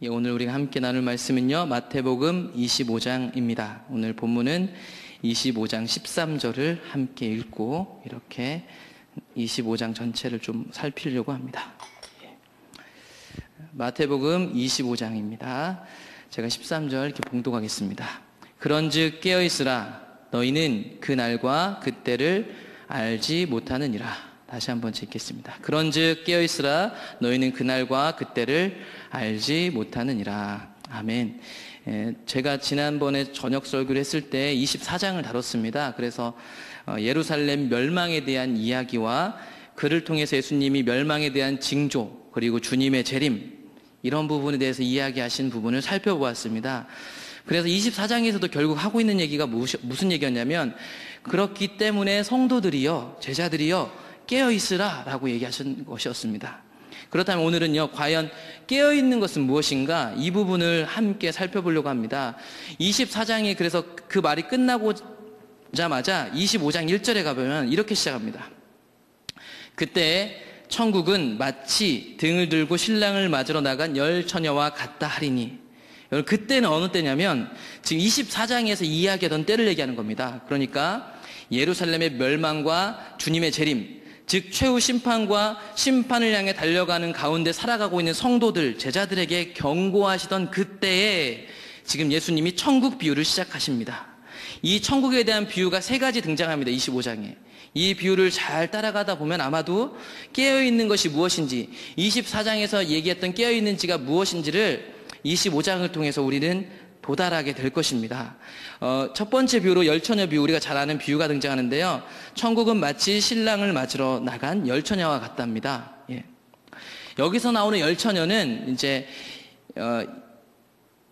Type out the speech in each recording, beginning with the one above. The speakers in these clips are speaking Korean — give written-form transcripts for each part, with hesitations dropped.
예, 오늘 우리가 함께 나눌 말씀은요, 마태복음 25장입니다. 오늘 본문은 25장 13절을 함께 읽고 이렇게 25장 전체를 좀 살피려고 합니다. 예. 마태복음 25장입니다. 제가 13절 이렇게 봉독하겠습니다. 그런즉 깨어있으라. 너희는 그 날과 그때를 알지 못하느니라. 다시 한번 읽겠습니다. 그런즉 깨어있으라. 너희는 그날과 그때를 알지 못하느니라. 아멘. 제가 지난번에 저녁 설교를 했을 때 24장을 다뤘습니다. 그래서 예루살렘 멸망에 대한 이야기와 그를 통해서 예수님이 멸망에 대한 징조, 그리고 주님의 재림, 이런 부분에 대해서 이야기하신 부분을 살펴보았습니다. 그래서 24장에서도 결국 하고 있는 얘기가 무슨 얘기였냐면, 그렇기 때문에 성도들이요, 제자들이요, 깨어있으라 라고 얘기하신 것이었습니다. 그렇다면 오늘은요, 과연 깨어있는 것은 무엇인가, 이 부분을 함께 살펴보려고 합니다. 24장에 그래서 그 말이 끝나고자마자 25장 1절에 가보면 이렇게 시작합니다. 그때 천국은 마치 등을 들고 신랑을 맞으러 나간 열 처녀와 같다 하리니. 여러분, 그때는 어느 때냐면 지금 24장에서 이야기하던 때를 얘기하는 겁니다. 그러니까 예루살렘의 멸망과 주님의 재림, 즉 최후 심판과 심판을 향해 달려가는 가운데 살아가고 있는 성도들, 제자들에게 경고하시던 그때에 지금 예수님이 천국 비유를 시작하십니다. 이 천국에 대한 비유가 세 가지 등장합니다. 25장에. 이 비유를 잘 따라가다 보면 아마도 깨어있는 것이 무엇인지, 24장에서 얘기했던 깨어있는지가 무엇인지를 25장을 통해서 우리는 도달하게 될 것입니다. 첫 번째 비유로 열처녀 비유, 우리가 잘 아는 비유가 등장하는데요. 천국은 마치 신랑을 맞으러 나간 열처녀와 같답니다. 예. 여기서 나오는 열처녀는 이제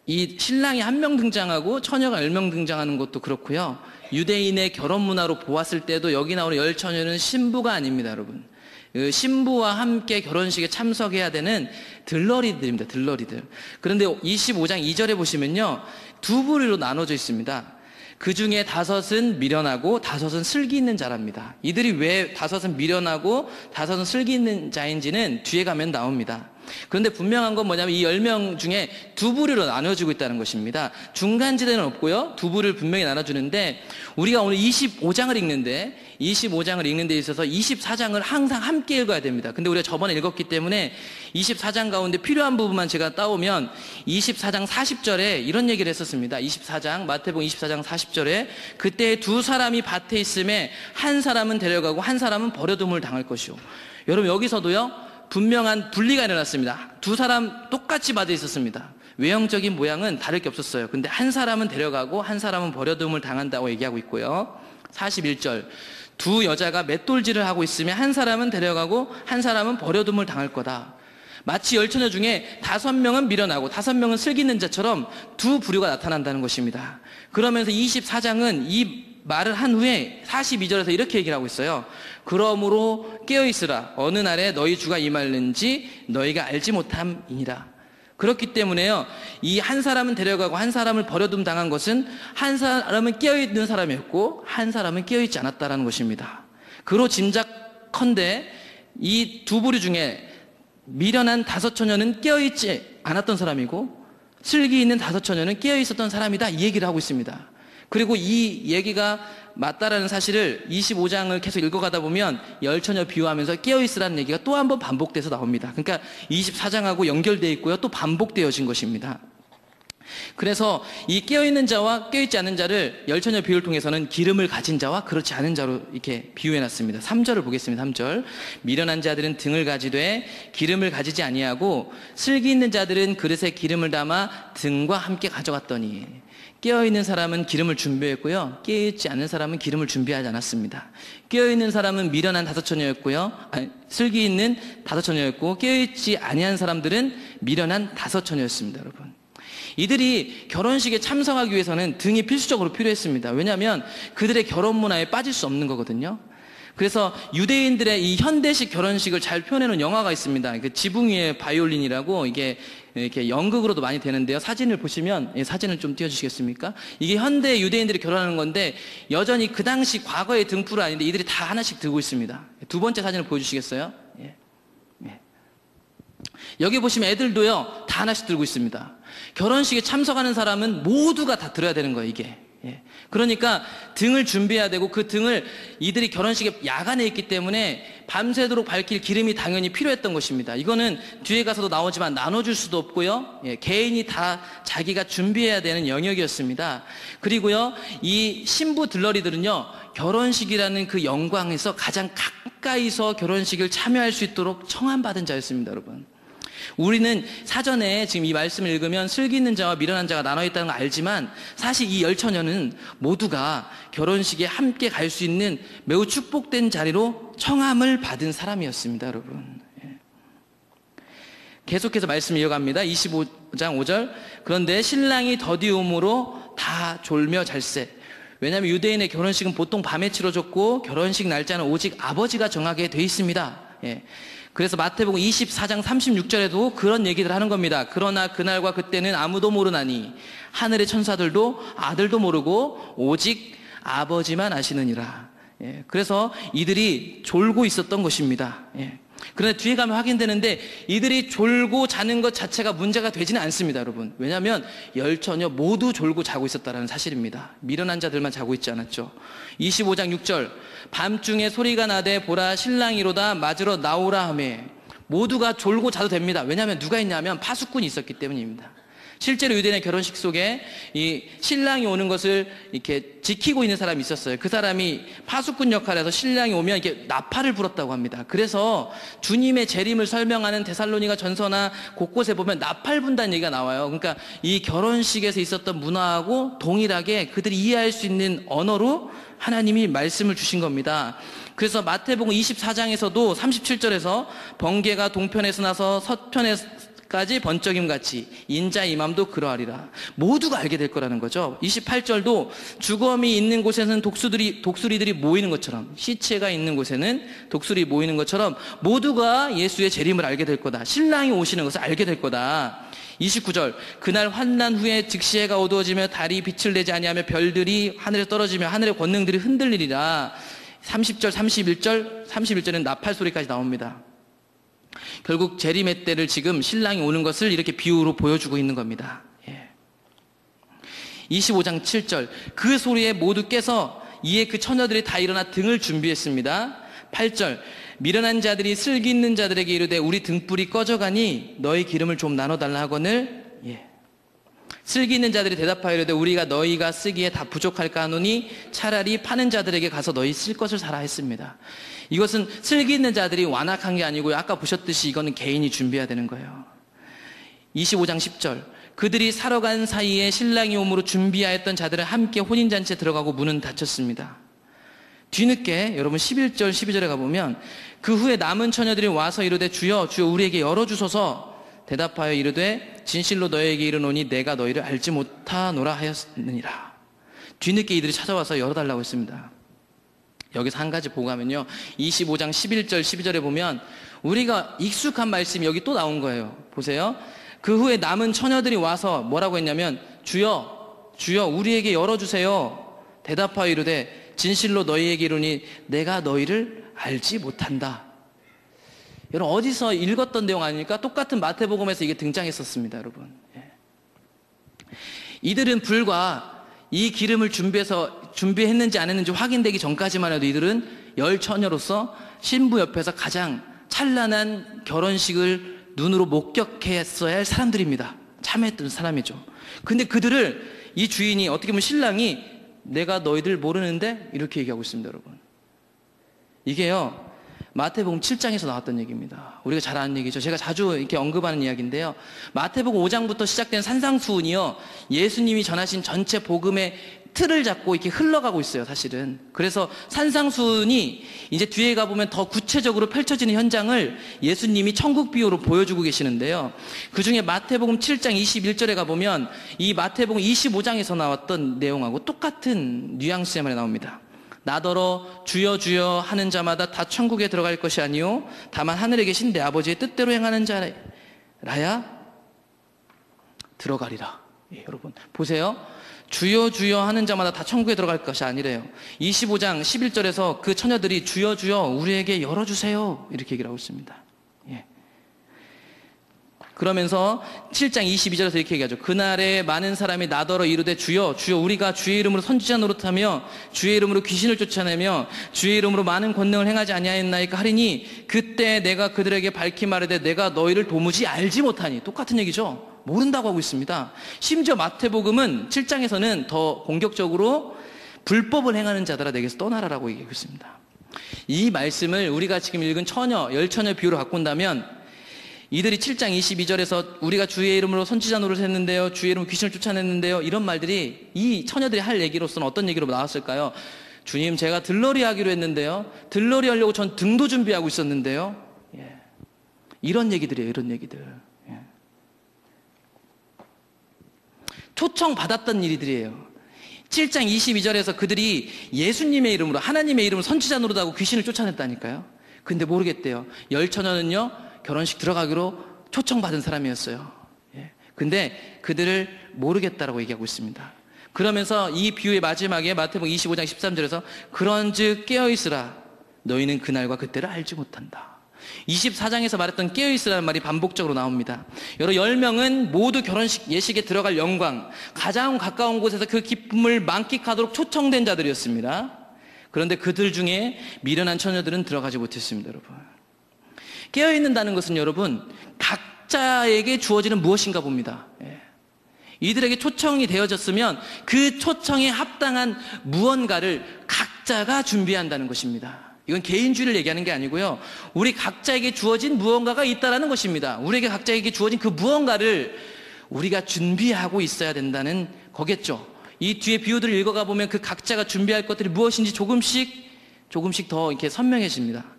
이 신랑이 한 명 등장하고 처녀가 10명 등장하는 것도 그렇고요. 유대인의 결혼 문화로 보았을 때도 여기 나오는 열처녀는 신부가 아닙니다, 여러분. 그 신부와 함께 결혼식에 참석해야 되는 들러리들입니다. 들러리들. 그런데 25장 2절에 보시면요, 두 부류로 나눠져 있습니다. 그 중에 5은 미련하고 5은 슬기 있는 자랍니다. 이들이 왜 5은 미련하고 5은 슬기 있는 자인지는 뒤에 가면 나옵니다. 그런데 분명한 건 뭐냐면 이 10명 중에 두 부류로 나눠지고 있다는 것입니다. 중간지대는 없고요, 두 부류를 분명히 나눠주는데, 우리가 오늘 25장을 읽는데, 25장을 읽는 데 있어서 24장을 항상 함께 읽어야 됩니다. 근데 우리가 저번에 읽었기 때문에 24장 가운데 필요한 부분만 제가 따오면 24장 40절에 이런 얘기를 했었습니다. 24장, 마태복음 24장 40절에 그때 두 사람이 밭에 있음에 한 사람은 데려가고 한 사람은 버려둠을 당할 것이요. 여러분, 여기서도요, 분명한 분리가 일어났습니다. 두 사람 똑같이 밭에 있었습니다. 외형적인 모양은 다를 게 없었어요. 근데 한 사람은 데려가고 한 사람은 버려둠을 당한다고 얘기하고 있고요. 41절, 두 여자가 맷돌질을 하고 있으면 한 사람은 데려가고 한 사람은 버려둠을 당할 거다. 마치 열처녀 중에 5명은 미련하고 5명은 슬기 있는 자처럼 두 부류가 나타난다는 것입니다. 그러면서 24장은 이 말을 한 후에 42절에서 이렇게 얘기를 하고 있어요. 그러므로 깨어있으라. 어느 날에 너희 주가 임하는지 너희가 알지 못함이니라. 그렇기 때문에요, 이 한 사람은 데려가고 한 사람을 버려둠 당한 것은 한 사람은 깨어있는 사람이었고 한 사람은 깨어있지 않았다라는 것입니다. 그로 짐작컨대 이 두 부류 중에 미련한 5처녀는 깨어있지 않았던 사람이고 슬기 있는 5처녀는 깨어있었던 사람이다, 이 얘기를 하고 있습니다. 그리고 이 얘기가 맞다라는 사실을 25장을 계속 읽어가다 보면 열처녀 비유하면서 깨어있으라는 얘기가 또 한 번 반복돼서 나옵니다. 그러니까 24장하고 연결되어 있고요, 또 반복되어진 것입니다. 그래서 이 깨어있는 자와 깨어있지 않은 자를 열처녀 비유를 통해서는 기름을 가진 자와 그렇지 않은 자로 이렇게 비유해놨습니다. 3절을 보겠습니다. 3절. 미련한 자들은 등을 가지되 기름을 가지지 아니하고 슬기 있는 자들은 그릇에 기름을 담아 등과 함께 가져갔더니. 깨어있는 사람은 기름을 준비했고요, 깨어있지 않은 사람은 기름을 준비하지 않았습니다. 깨어있는 사람은 미련한 5처녀였고요, 슬기 있는 5처녀였고, 깨어있지 아니한 사람들은 미련한 5처녀였습니다. 여러분, 이들이 결혼식에 참석하기 위해서는 등이 필수적으로 필요했습니다. 왜냐하면 그들의 결혼 문화에 빠질 수 없는 거거든요. 그래서 유대인들의 이 현대식 결혼식을 잘 표현해놓은 영화가 있습니다. 그 지붕 위의 바이올린이라고, 이게 이렇게 연극으로도 많이 되는데요. 사진을 보시면, 사진을 좀 띄워주시겠습니까? 이게 현대 유대인들이 결혼하는 건데, 여전히 그 당시 과거의 등불은 아닌데 이들이 다 하나씩 들고 있습니다. 두 번째 사진을 보여주시겠어요? 예. 예. 여기 보시면 애들도요, 다 하나씩 들고 있습니다. 결혼식에 참석하는 사람은 모두가 다 들어야 되는 거예요, 이게. 예. 그러니까 등을 준비해야 되고 그 등을 이들이 결혼식에 야간에 있기 때문에 밤새도록 밝힐 기름이 당연히 필요했던 것입니다. 이거는 뒤에 가서도 나오지만 나눠줄 수도 없고요. 예. 개인이 다 자기가 준비해야 되는 영역이었습니다. 그리고요, 이 신부 들러리들은요, 결혼식이라는 그 영광에서 가장 가까이서 결혼식을 참여할 수 있도록 청함받은 자였습니다, 여러분. 우리는 사전에 지금 이 말씀을 읽으면 슬기 있는 자와 미련한 자가 나눠 있다는 걸 알지만 사실 이 열처녀는 모두가 결혼식에 함께 갈 수 있는 매우 축복된 자리로 청함을 받은 사람이었습니다, 여러분. 계속해서 말씀 이어갑니다. 25장 5절. 그런데 신랑이 더디움으로 다 졸며 잘세. 왜냐하면 유대인의 결혼식은 보통 밤에 치러졌고 결혼식 날짜는 오직 아버지가 정하게 돼 있습니다. 예. 그래서 마태복음 24장 36절에도 그런 얘기를 하는 겁니다. 그러나 그날과 그때는 아무도 모르나니 하늘의 천사들도 아들도 모르고 오직 아버지만 아시느니라. 예. 그래서 이들이 졸고 있었던 것입니다. 예. 그런데 뒤에 가면 확인되는데 이들이 졸고 자는 것 자체가 문제가 되지는 않습니다, 여러분. 왜냐하면 열처녀 모두 졸고 자고 있었다는 사실입니다. 미련한 자들만 자고 있지 않았죠. 25장 6절. 밤중에 소리가 나되 보라 신랑이로다 맞으러 나오라 하매. 모두가 졸고 자도 됩니다. 왜냐하면 누가 있냐면 파수꾼이 있었기 때문입니다. 실제로 유대인의 결혼식 속에 이 신랑이 오는 것을 이렇게 지키고 있는 사람이 있었어요. 그 사람이 파수꾼 역할을 해서 신랑이 오면 이렇게 나팔을 불었다고 합니다. 그래서 주님의 재림을 설명하는 데살로니가 전서나 곳곳에 보면 나팔 분다는 얘기가 나와요. 그러니까 이 결혼식에서 있었던 문화하고 동일하게 그들이 이해할 수 있는 언어로 하나님이 말씀을 주신 겁니다. 그래서 마태복음 24장에서도 37절에서 번개가 동편에서 나서 서편까지 번쩍임 같이 인자 임함도 그러하리라. 모두가 알게 될 거라는 거죠. 28절도 주검이 있는 곳에는 독수리들이 모이는 것처럼, 시체가 있는 곳에는 독수리 모이는 것처럼 모두가 예수의 재림을 알게 될 거다. 신랑이 오시는 것을 알게 될 거다. 29절. 그날 환난 후에 즉시 해가 어두워지며 달이 빛을 내지 아니하며 별들이 하늘에 떨어지며 하늘의 권능들이 흔들리리라. 30절, 31절에는 나팔 소리까지 나옵니다. 결국 재림의 때를 지금 신랑이 오는 것을 이렇게 비유로 보여주고 있는 겁니다. 예. 25장 7절. 그 소리에 모두 깨서 이에 그 처녀들이 다 일어나 등을 준비했습니다. 8절. 미련한 자들이 슬기 있는 자들에게 이르되 우리 등불이 꺼져가니 너희 기름을 좀 나눠달라 하거늘. 예. 슬기 있는 자들이 대답하여 이르되 우리가 너희가 쓰기에 다 부족할까 하노니 차라리 파는 자들에게 가서 너희 쓸 것을 사라 했습니다. 이것은 슬기 있는 자들이 완악한 게 아니고요. 아까 보셨듯이 이거는 개인이 준비해야 되는 거예요. 25장 10절. 그들이 사러 간 사이에 신랑이 오므로 준비하였던 자들은 함께 혼인잔치에 들어가고 문은 닫혔습니다. 뒤늦게 여러분 11절 12절에 가보면 그 후에 남은 처녀들이 와서 이르되 주여 주여 우리에게 열어주소서. 대답하여 이르되 진실로 너희에게 이르노니 내가 너희를 알지 못하노라 하였느니라. 뒤늦게 이들이 찾아와서 열어달라고 했습니다. 여기서 한 가지 보고 가면요, 25장 11절 12절에 보면 우리가 익숙한 말씀이 여기 또 나온 거예요. 보세요. 그 후에 남은 처녀들이 와서 뭐라고 했냐면 주여 주여 우리에게 열어주세요. 대답하여 이르되 진실로 너희에게 이르노니 내가 너희를 알지 못한다. 여러분 어디서 읽었던 내용 아닙니까? 똑같은 마태복음에서 이게 등장했었습니다, 여러분. 예. 이들은 불과 이 기름을 준비했는지 안 했는지 확인되기 전까지만 해도 이들은 열처녀로서 신부 옆에서 가장 찬란한 결혼식을 눈으로 목격했어야 할 사람들입니다. 참여했던 사람이죠. 근데 그들을 이 주인이 어떻게 보면 신랑이 내가 너희들 모르는데 이렇게 얘기하고 있습니다, 여러분. 이게요 마태복음 7장에서 나왔던 얘기입니다. 우리가 잘 아는 얘기죠. 제가 자주 이렇게 언급하는 이야기인데요. 마태복음 5장부터 시작된 산상수훈이요, 예수님이 전하신 전체 복음의 틀을 잡고 이렇게 흘러가고 있어요, 사실은. 그래서 산상수훈이 이제 뒤에 가보면 더 구체적으로 펼쳐지는 현장을 예수님이 천국 비유로 보여주고 계시는데요. 그 중에 마태복음 7장 21절에 가보면 이 마태복음 25장에서 나왔던 내용하고 똑같은 뉘앙스의 말이 나옵니다. 나더러 주여 주여 하는 자마다 다 천국에 들어갈 것이 아니요 다만 하늘에 계신 내 아버지의 뜻대로 행하는 자라야 들어가리라. 예, 여러분 보세요. 주여 주여 하는 자마다 다 천국에 들어갈 것이 아니래요. 25장 11절에서 그 처녀들이 주여 주여 우리에게 열어주세요 이렇게 얘기를 하고 있습니다. 예. 그러면서 7장 22절에서 이렇게 얘기하죠. 그날에 많은 사람이 나더러 이르되 주여 주여 우리가 주의 이름으로 선지자 노릇하며 주의 이름으로 귀신을 쫓아내며 주의 이름으로 많은 권능을 행하지 아니하였나이까 하리니 그때 내가 그들에게 밝히 말하되 내가 너희를 도무지 알지 못하니. 똑같은 얘기죠. 모른다고 하고 있습니다. 심지어 마태복음은 7장에서는 더 공격적으로 불법을 행하는 자들아 내게서 떠나라라고 얘기하고 있습니다. 이 말씀을 우리가 지금 읽은 열처녀 비유로 갖고 온다면 이들이 7장 22절에서 우리가 주의 이름으로 선지자 노릇을 했는데요, 주의 이름으로 귀신을 쫓아냈는데요, 이런 말들이 이 처녀들이 할 얘기로서는 어떤 얘기로 나왔을까요? 주님, 제가 들러리 하기로 했는데요, 들러리 하려고 전 등도 준비하고 있었는데요. 예. 이런 얘기들이에요. 이런 얘기들. 예. 초청받았던 일들이에요. 7장 22절에서 그들이 예수님의 이름으로, 하나님의 이름으로 선지자 노릇하고 귀신을 쫓아냈다니까요. 근데 모르겠대요. 열처녀는요, 결혼식 들어가기로 초청받은 사람이었어요. 예. 근데 그들을 모르겠다라고 얘기하고 있습니다. 그러면서 이 비유의 마지막에 마태복음 25장 13절에서 그런즉 깨어있으라 너희는 그날과 그때를 알지 못한다. 24장에서 말했던 깨어있으라는 말이 반복적으로 나옵니다. 여러 10명은 모두 결혼식 예식에 들어갈 영광, 가장 가까운 곳에서 그 기쁨을 만끽하도록 초청된 자들이었습니다. 그런데 그들 중에 미련한 처녀들은 들어가지 못했습니다. 여러분, 깨어있는다는 것은 여러분 각자에게 주어지는 무엇인가 봅니다. 예. 이들에게 초청이 되어졌으면 그 초청에 합당한 무언가를 각자가 준비한다는 것입니다. 이건 개인주의를 얘기하는 게 아니고요, 우리 각자에게 주어진 무언가가 있다는 것입니다. 우리에게 각자에게 주어진 그 무언가를 우리가 준비하고 있어야 된다는 거겠죠. 이 뒤에 비유들을 읽어가 보면 그 각자가 준비할 것들이 무엇인지 조금씩 더 이렇게 선명해집니다.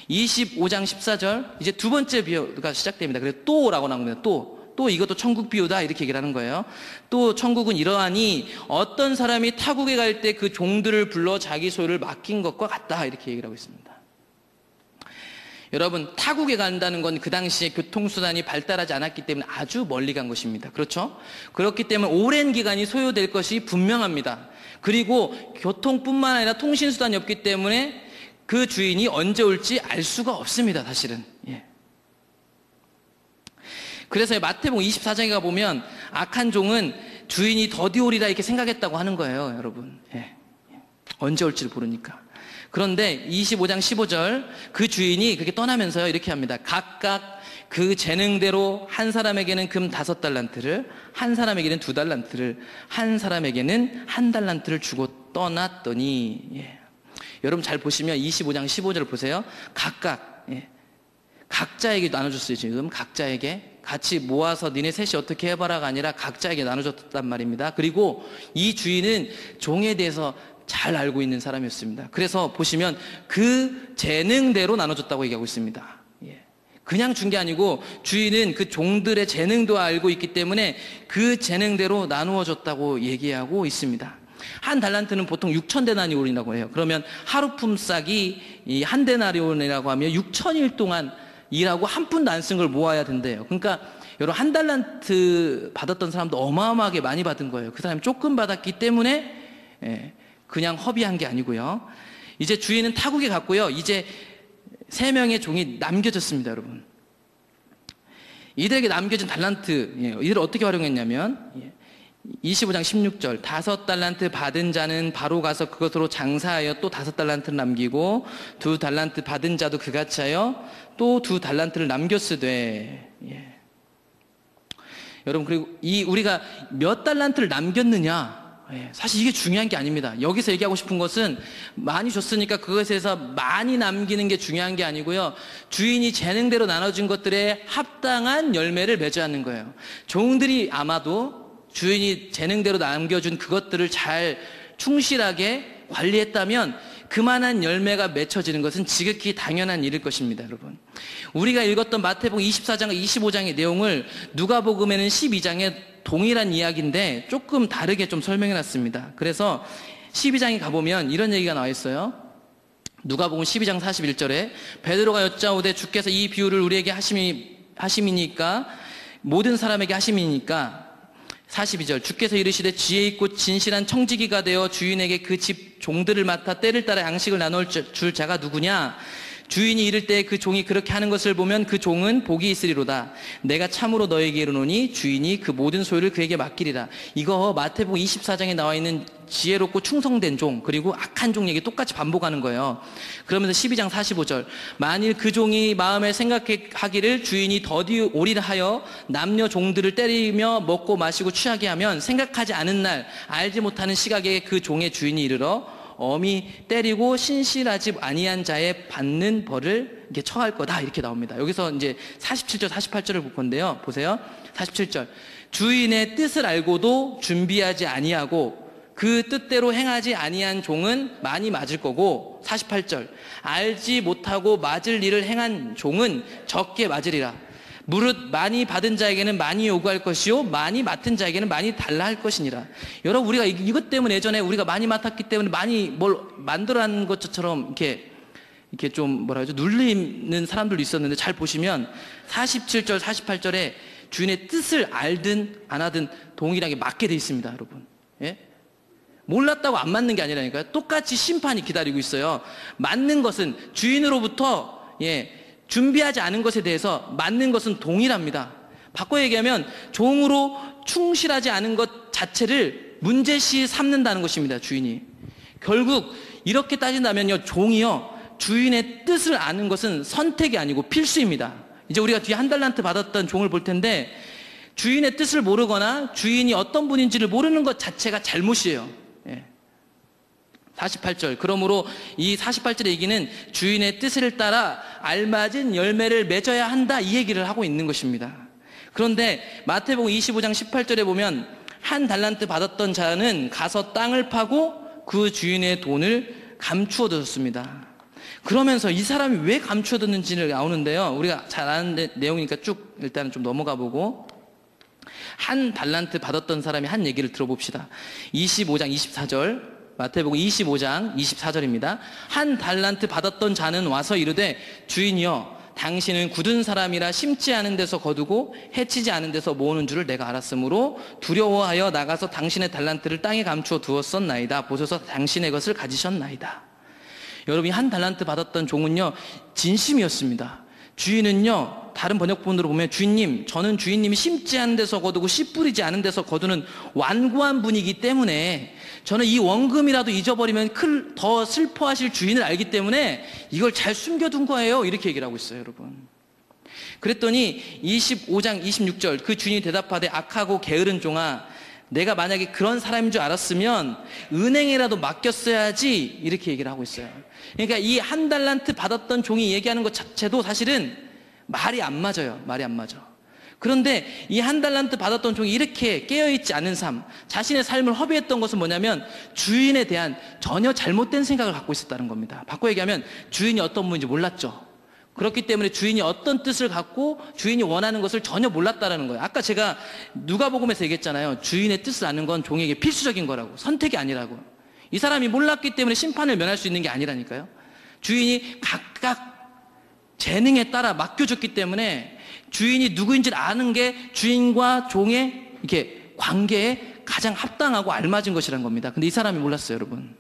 25장 14절, 이제 두 번째 비유가 시작됩니다. 그래서 또라고 나옵니다. 또 이것도 천국 비유다 이렇게 얘기를 하는 거예요. 또 천국은 이러하니 어떤 사람이 타국에 갈 때 그 종들을 불러 자기 소유를 맡긴 것과 같다 이렇게 얘기를 하고 있습니다. 여러분, 타국에 간다는 건 그 당시에 교통수단이 발달하지 않았기 때문에 아주 멀리 간 것입니다. 그렇죠? 그렇기 때문에 오랜 기간이 소요될 것이 분명합니다. 그리고 교통뿐만 아니라 통신수단이 없기 때문에 그 주인이 언제 올지 알 수가 없습니다, 사실은. 예. 그래서 마태복음 24장에 가보면 악한 종은 주인이 더디 오리라 이렇게 생각했다고 하는 거예요, 여러분. 예. 언제 올지를 모르니까. 그런데 25장 15절 그 주인이 그렇게 떠나면서요, 이렇게 합니다. 각각 그 재능대로 한 사람에게는 금 5달란트를, 한 사람에게는 2달란트를, 한 사람에게는 1달란트를 주고 떠났더니. 예. 여러분 잘 보시면 25장 15절을 보세요. 각각, 예. 각자에게 나눠줬어요. 지금 각자에게 같이 모아서 니네 셋이 어떻게 해봐라가 아니라 각자에게 나눠줬단 말입니다. 그리고 이 주인은 종에 대해서 잘 알고 있는 사람이었습니다. 그래서 보시면 그 재능대로 나눠줬다고 얘기하고 있습니다. 예. 그냥 준 게 아니고 주인은 그 종들의 재능도 알고 있기 때문에 그 재능대로 나누어 줬다고 얘기하고 있습니다. 한 달란트는 보통 6,000데나리온이라고 해요. 그러면 하루 품삯이 이 한 데나리온이라고 하면 6,000일 동안 일하고 한 푼도 안 쓴 걸 모아야 된대요. 그러니까 여러분, 한 달란트 받았던 사람도 어마어마하게 많이 받은 거예요. 그 사람이 조금 받았기 때문에 그냥 허비한 게 아니고요. 이제 주인은 타국에 갔고요. 이제 3명의 종이 남겨졌습니다, 여러분. 이들에게 남겨진 달란트, 이들을 어떻게 활용했냐면 25장 16절 5달란트 받은 자는 바로 가서 그것으로 장사하여 또 5달란트를 남기고 2달란트 받은 자도 그같이 하여 또 2달란트를 남겼으되. 예. 여러분, 그리고 우리가 몇 달란트를 남겼느냐, 사실 이게 중요한 게 아닙니다. 여기서 얘기하고 싶은 것은 많이 줬으니까 그것에서 많이 남기는 게 중요한 게 아니고요, 주인이 재능대로 나눠준 것들에 합당한 열매를 맺어야 하는 거예요. 종들이 아마도 주인이 재능대로 남겨준 그것들을 잘 충실하게 관리했다면 그만한 열매가 맺혀지는 것은 지극히 당연한 일일 것입니다, 여러분. 우리가 읽었던 마태복음 24장과 25장의 내용을 누가복음에는 12장에 동일한 이야기인데 조금 다르게 좀 설명해 놨습니다. 그래서 12장에 가보면 이런 얘기가 나와 있어요. 누가복음 12장 41절에 베드로가 여짜오되 주께서 이 비유를 우리에게 하심이니까 모든 사람에게 하심이니까. 42절 주께서 이르시되 지혜 있고 진실한 청지기가 되어 주인에게 그 집 종들을 맡아 때를 따라 양식을 나눌 줄 자가 누구냐? 주인이 이를 때 그 종이 그렇게 하는 것을 보면 그 종은 복이 있으리로다. 내가 참으로 너에게 이르노니 주인이 그 모든 소유를 그에게 맡기리라. 이거 마태복음 24장에 나와 있는 지혜롭고 충성된 종 그리고 악한 종 얘기 똑같이 반복하는 거예요. 그러면서 12장 45절 만일 그 종이 마음에 생각하기를 주인이 더디 오리라 하여 남녀 종들을 때리며 먹고 마시고 취하게 하면 생각하지 않은 날 알지 못하는 시각에 그 종의 주인이 이르러 엄히 때리고 신실하지 아니한 자에 받는 벌을 이렇게 처할 거다 이렇게 나옵니다. 여기서 이제 47절 48절을 볼 건데요. 보세요. 47절 주인의 뜻을 알고도 준비하지 아니하고 그 뜻대로 행하지 아니한 종은 많이 맞을 거고 48절 알지 못하고 맞을 일을 행한 종은 적게 맞으리라. 무릇 많이 받은 자에게는 많이 요구할 것이요 많이 맡은 자에게는 많이 달라 할 것이니라. 여러분 우리가 이것 때문에 예전에 우리가 많이 맡았기 때문에 많이 뭘 만들어낸 것처럼 이렇게 좀 뭐라 하죠 눌리는 사람들도 있었는데 잘 보시면 47절 48절에 주인의 뜻을 알든 안 하든 동일하게 맞게 돼 있습니다. 여러분 예? 몰랐다고 안 맞는 게 아니라니까요. 똑같이 심판이 기다리고 있어요. 맞는 것은 주인으로부터 준비하지 않은 것에 대해서 맞는 것은 동일합니다. 바꿔 얘기하면 종으로 충실하지 않은 것 자체를 문제시 삼는다는 것입니다. 주인이. 결국 이렇게 따진다면요. 종이요. 주인의 뜻을 아는 것은 선택이 아니고 필수입니다. 이제 우리가 뒤에 한 달란트 받았던 종을 볼 텐데 주인의 뜻을 모르거나 주인이 어떤 분인지를 모르는 것 자체가 잘못이에요. 48절 그러므로 이 48절의 얘기는 주인의 뜻을 따라 알맞은 열매를 맺어야 한다 이 얘기를 하고 있는 것입니다. 그런데 마태복음 25장 18절에 보면 한 달란트 받았던 자는 가서 땅을 파고 그 주인의 돈을 감추어 뒀습니다. 그러면서 이 사람이 왜 감추어 뒀는지를 나오는데요. 우리가 잘 아는 내용이니까 쭉 일단은 좀 넘어가 보고 한 달란트 받았던 사람이 한 얘기를 들어봅시다. 25장 24절 마태복음 25장 24절입니다. 한 달란트 받았던 자는 와서 이르되 주인이여 당신은 굳은 사람이라 심지 않은 데서 거두고 해치지 않은 데서 모으는 줄을 내가 알았으므로 두려워하여 나가서 당신의 달란트를 땅에 감추어 두었었나이다. 보소서 당신의 것을 가지셨나이다. 여러분 한 달란트 받았던 종은요 진심이었습니다. 주인은요 다른 번역본으로 보면 주인님 저는 주인님이 심지 않은 데서 거두고 씨 뿌리지 않은 데서 거두는 완고한 분이기 때문에 저는 이 원금이라도 잊어버리면 더 슬퍼하실 주인을 알기 때문에 이걸 잘 숨겨둔 거예요. 이렇게 얘기를 하고 있어요. 여러분 그랬더니 25장 26절 그 주인이 대답하되 악하고 게으른 종아 내가 만약에 그런 사람인 줄 알았으면 은행에라도 맡겼어야지 이렇게 얘기를 하고 있어요. 그러니까 이 한 달란트 받았던 종이 얘기하는 것 자체도 사실은 말이 안 맞아요. 말이 안 맞아. 그런데 이 한 달란트 받았던 종이 이렇게 깨어있지 않은 삶, 자신의 삶을 허비했던 것은 뭐냐면 주인에 대한 전혀 잘못된 생각을 갖고 있었다는 겁니다. 바꿔 얘기하면 주인이 어떤 분인지 몰랐죠. 그렇기 때문에 주인이 어떤 뜻을 갖고 주인이 원하는 것을 전혀 몰랐다는 거예요. 아까 제가 누가복음에서 얘기했잖아요. 주인의 뜻을 아는 건 종에게 필수적인 거라고, 선택이 아니라고. 이 사람이 몰랐기 때문에 심판을 면할 수 있는 게 아니라니까요. 주인이 각각 재능에 따라 맡겨줬기 때문에 주인이 누구인지를 아는 게 주인과 종의 이렇게 관계에 가장 합당하고 알맞은 것이란 겁니다. 근데 이 사람이 몰랐어요, 여러분.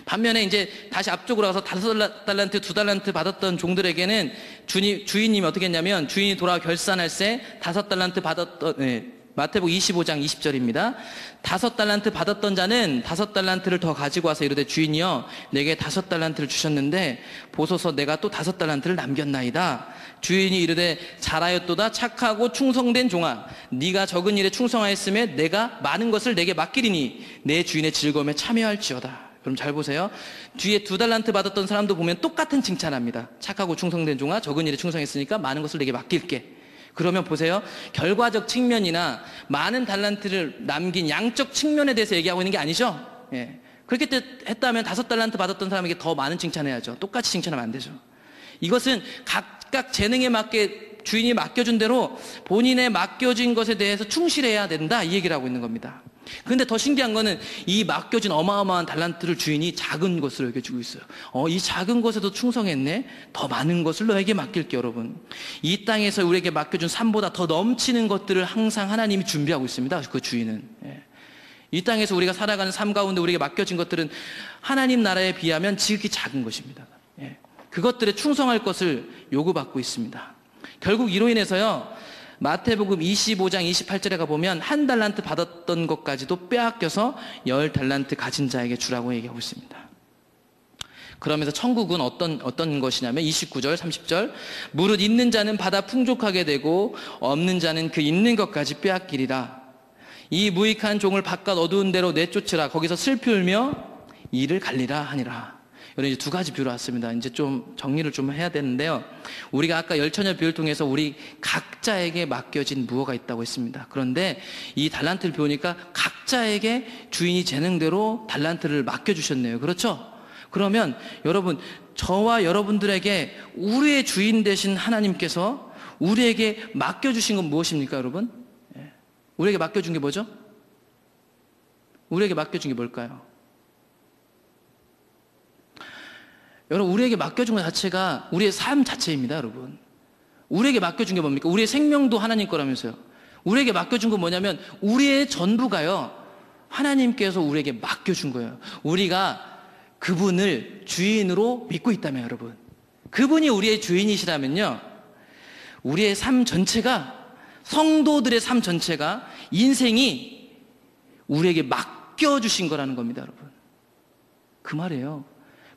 반면에 이제 다시 앞쪽으로 가서 5달란트, 2달란트 받았던 종들에게는 주인님이 어떻게 했냐면 주인이 돌아와 결산할세 5달란트 받았던, 마태복음 25장 20절입니다. 5달란트 받았던 자는 5달란트를 더 가지고 와서 이르되 주인이여 내게 5달란트를 주셨는데 보소서 내가 또 5달란트를 남겼나이다. 주인이 이르되 잘하였도다 착하고 충성된 종아 네가 적은 일에 충성하였음에 내가 많은 것을 내게 맡기리니 내 주인의 즐거움에 참여할지어다. 그럼 잘 보세요. 뒤에 2달란트 받았던 사람도 보면 똑같은 칭찬합니다. 착하고 충성된 종아 적은 일에 충성했으니까 많은 것을 내게 맡길게. 그러면 보세요. 결과적 측면이나 많은 달란트를 남긴 양적 측면에 대해서 얘기하고 있는 게 아니죠. 예. 그렇게 했다면 5달란트 받았던 사람에게 더 많은 칭찬해야죠. 똑같이 칭찬하면 안 되죠. 이것은 각각 재능에 맞게 주인이 맡겨준 대로 본인의 맡겨진 것에 대해서 충실해야 된다 이 얘기를 하고 있는 겁니다. 근데 더 신기한 거는 이 맡겨진 어마어마한 달란트를 주인이 작은 것으로 여겨주고 있어요. 이 작은 것에도 충성했네. 더 많은 것을 너에게 맡길게. 여러분 이 땅에서 우리에게 맡겨준 삶보다 더 넘치는 것들을 항상 하나님이 준비하고 있습니다. 그 주인은. 이 땅에서 우리가 살아가는 삶 가운데 우리에게 맡겨진 것들은 하나님 나라에 비하면 지극히 작은 것입니다. 그것들에 충성할 것을 요구받고 있습니다. 결국 이로 인해서요, 마태복음 25장 28절에 가보면 한 달란트 받았던 것까지도 빼앗겨서 10달란트 가진 자에게 주라고 얘기하고 있습니다. 그러면서 천국은 어떤 것이냐면 29절 30절 무릇 있는 자는 받아 풍족하게 되고 없는 자는 그 있는 것까지 빼앗기리라. 이 무익한 종을 바깥 어두운 데로 내쫓으라. 거기서 슬피 울며 이를 갈리라 하니라. 여러분, 이제 두 가지 비유를 왔습니다. 이제 좀 정리를 좀 해야 되는데요. 우리가 아까 열처녀 비유를 통해서 우리 각자에게 맡겨진 무엇가 있다고 했습니다. 그런데 이 달란트를 배우니까 각자에게 주인이 재능대로 달란트를 맡겨주셨네요. 그렇죠? 그러면 여러분, 저와 여러분들에게 우리의 주인 되신 하나님께서 우리에게 맡겨주신 건 무엇입니까, 여러분? 우리에게 맡겨준 게 뭐죠? 우리에게 맡겨준 게 뭘까요? 여러분, 우리에게 맡겨준 것 자체가 우리의 삶 자체입니다, 여러분. 우리에게 맡겨준 게 뭡니까? 우리의 생명도 하나님 거라면서요. 우리에게 맡겨준 건 뭐냐면 우리의 전부가요, 하나님께서 우리에게 맡겨준 거예요. 우리가 그분을 주인으로 믿고 있다면, 여러분, 그분이 우리의 주인이시라면요, 우리의 삶 전체가, 성도들의 삶 전체가, 인생이 우리에게 맡겨주신 거라는 겁니다, 여러분. 그 말이에요.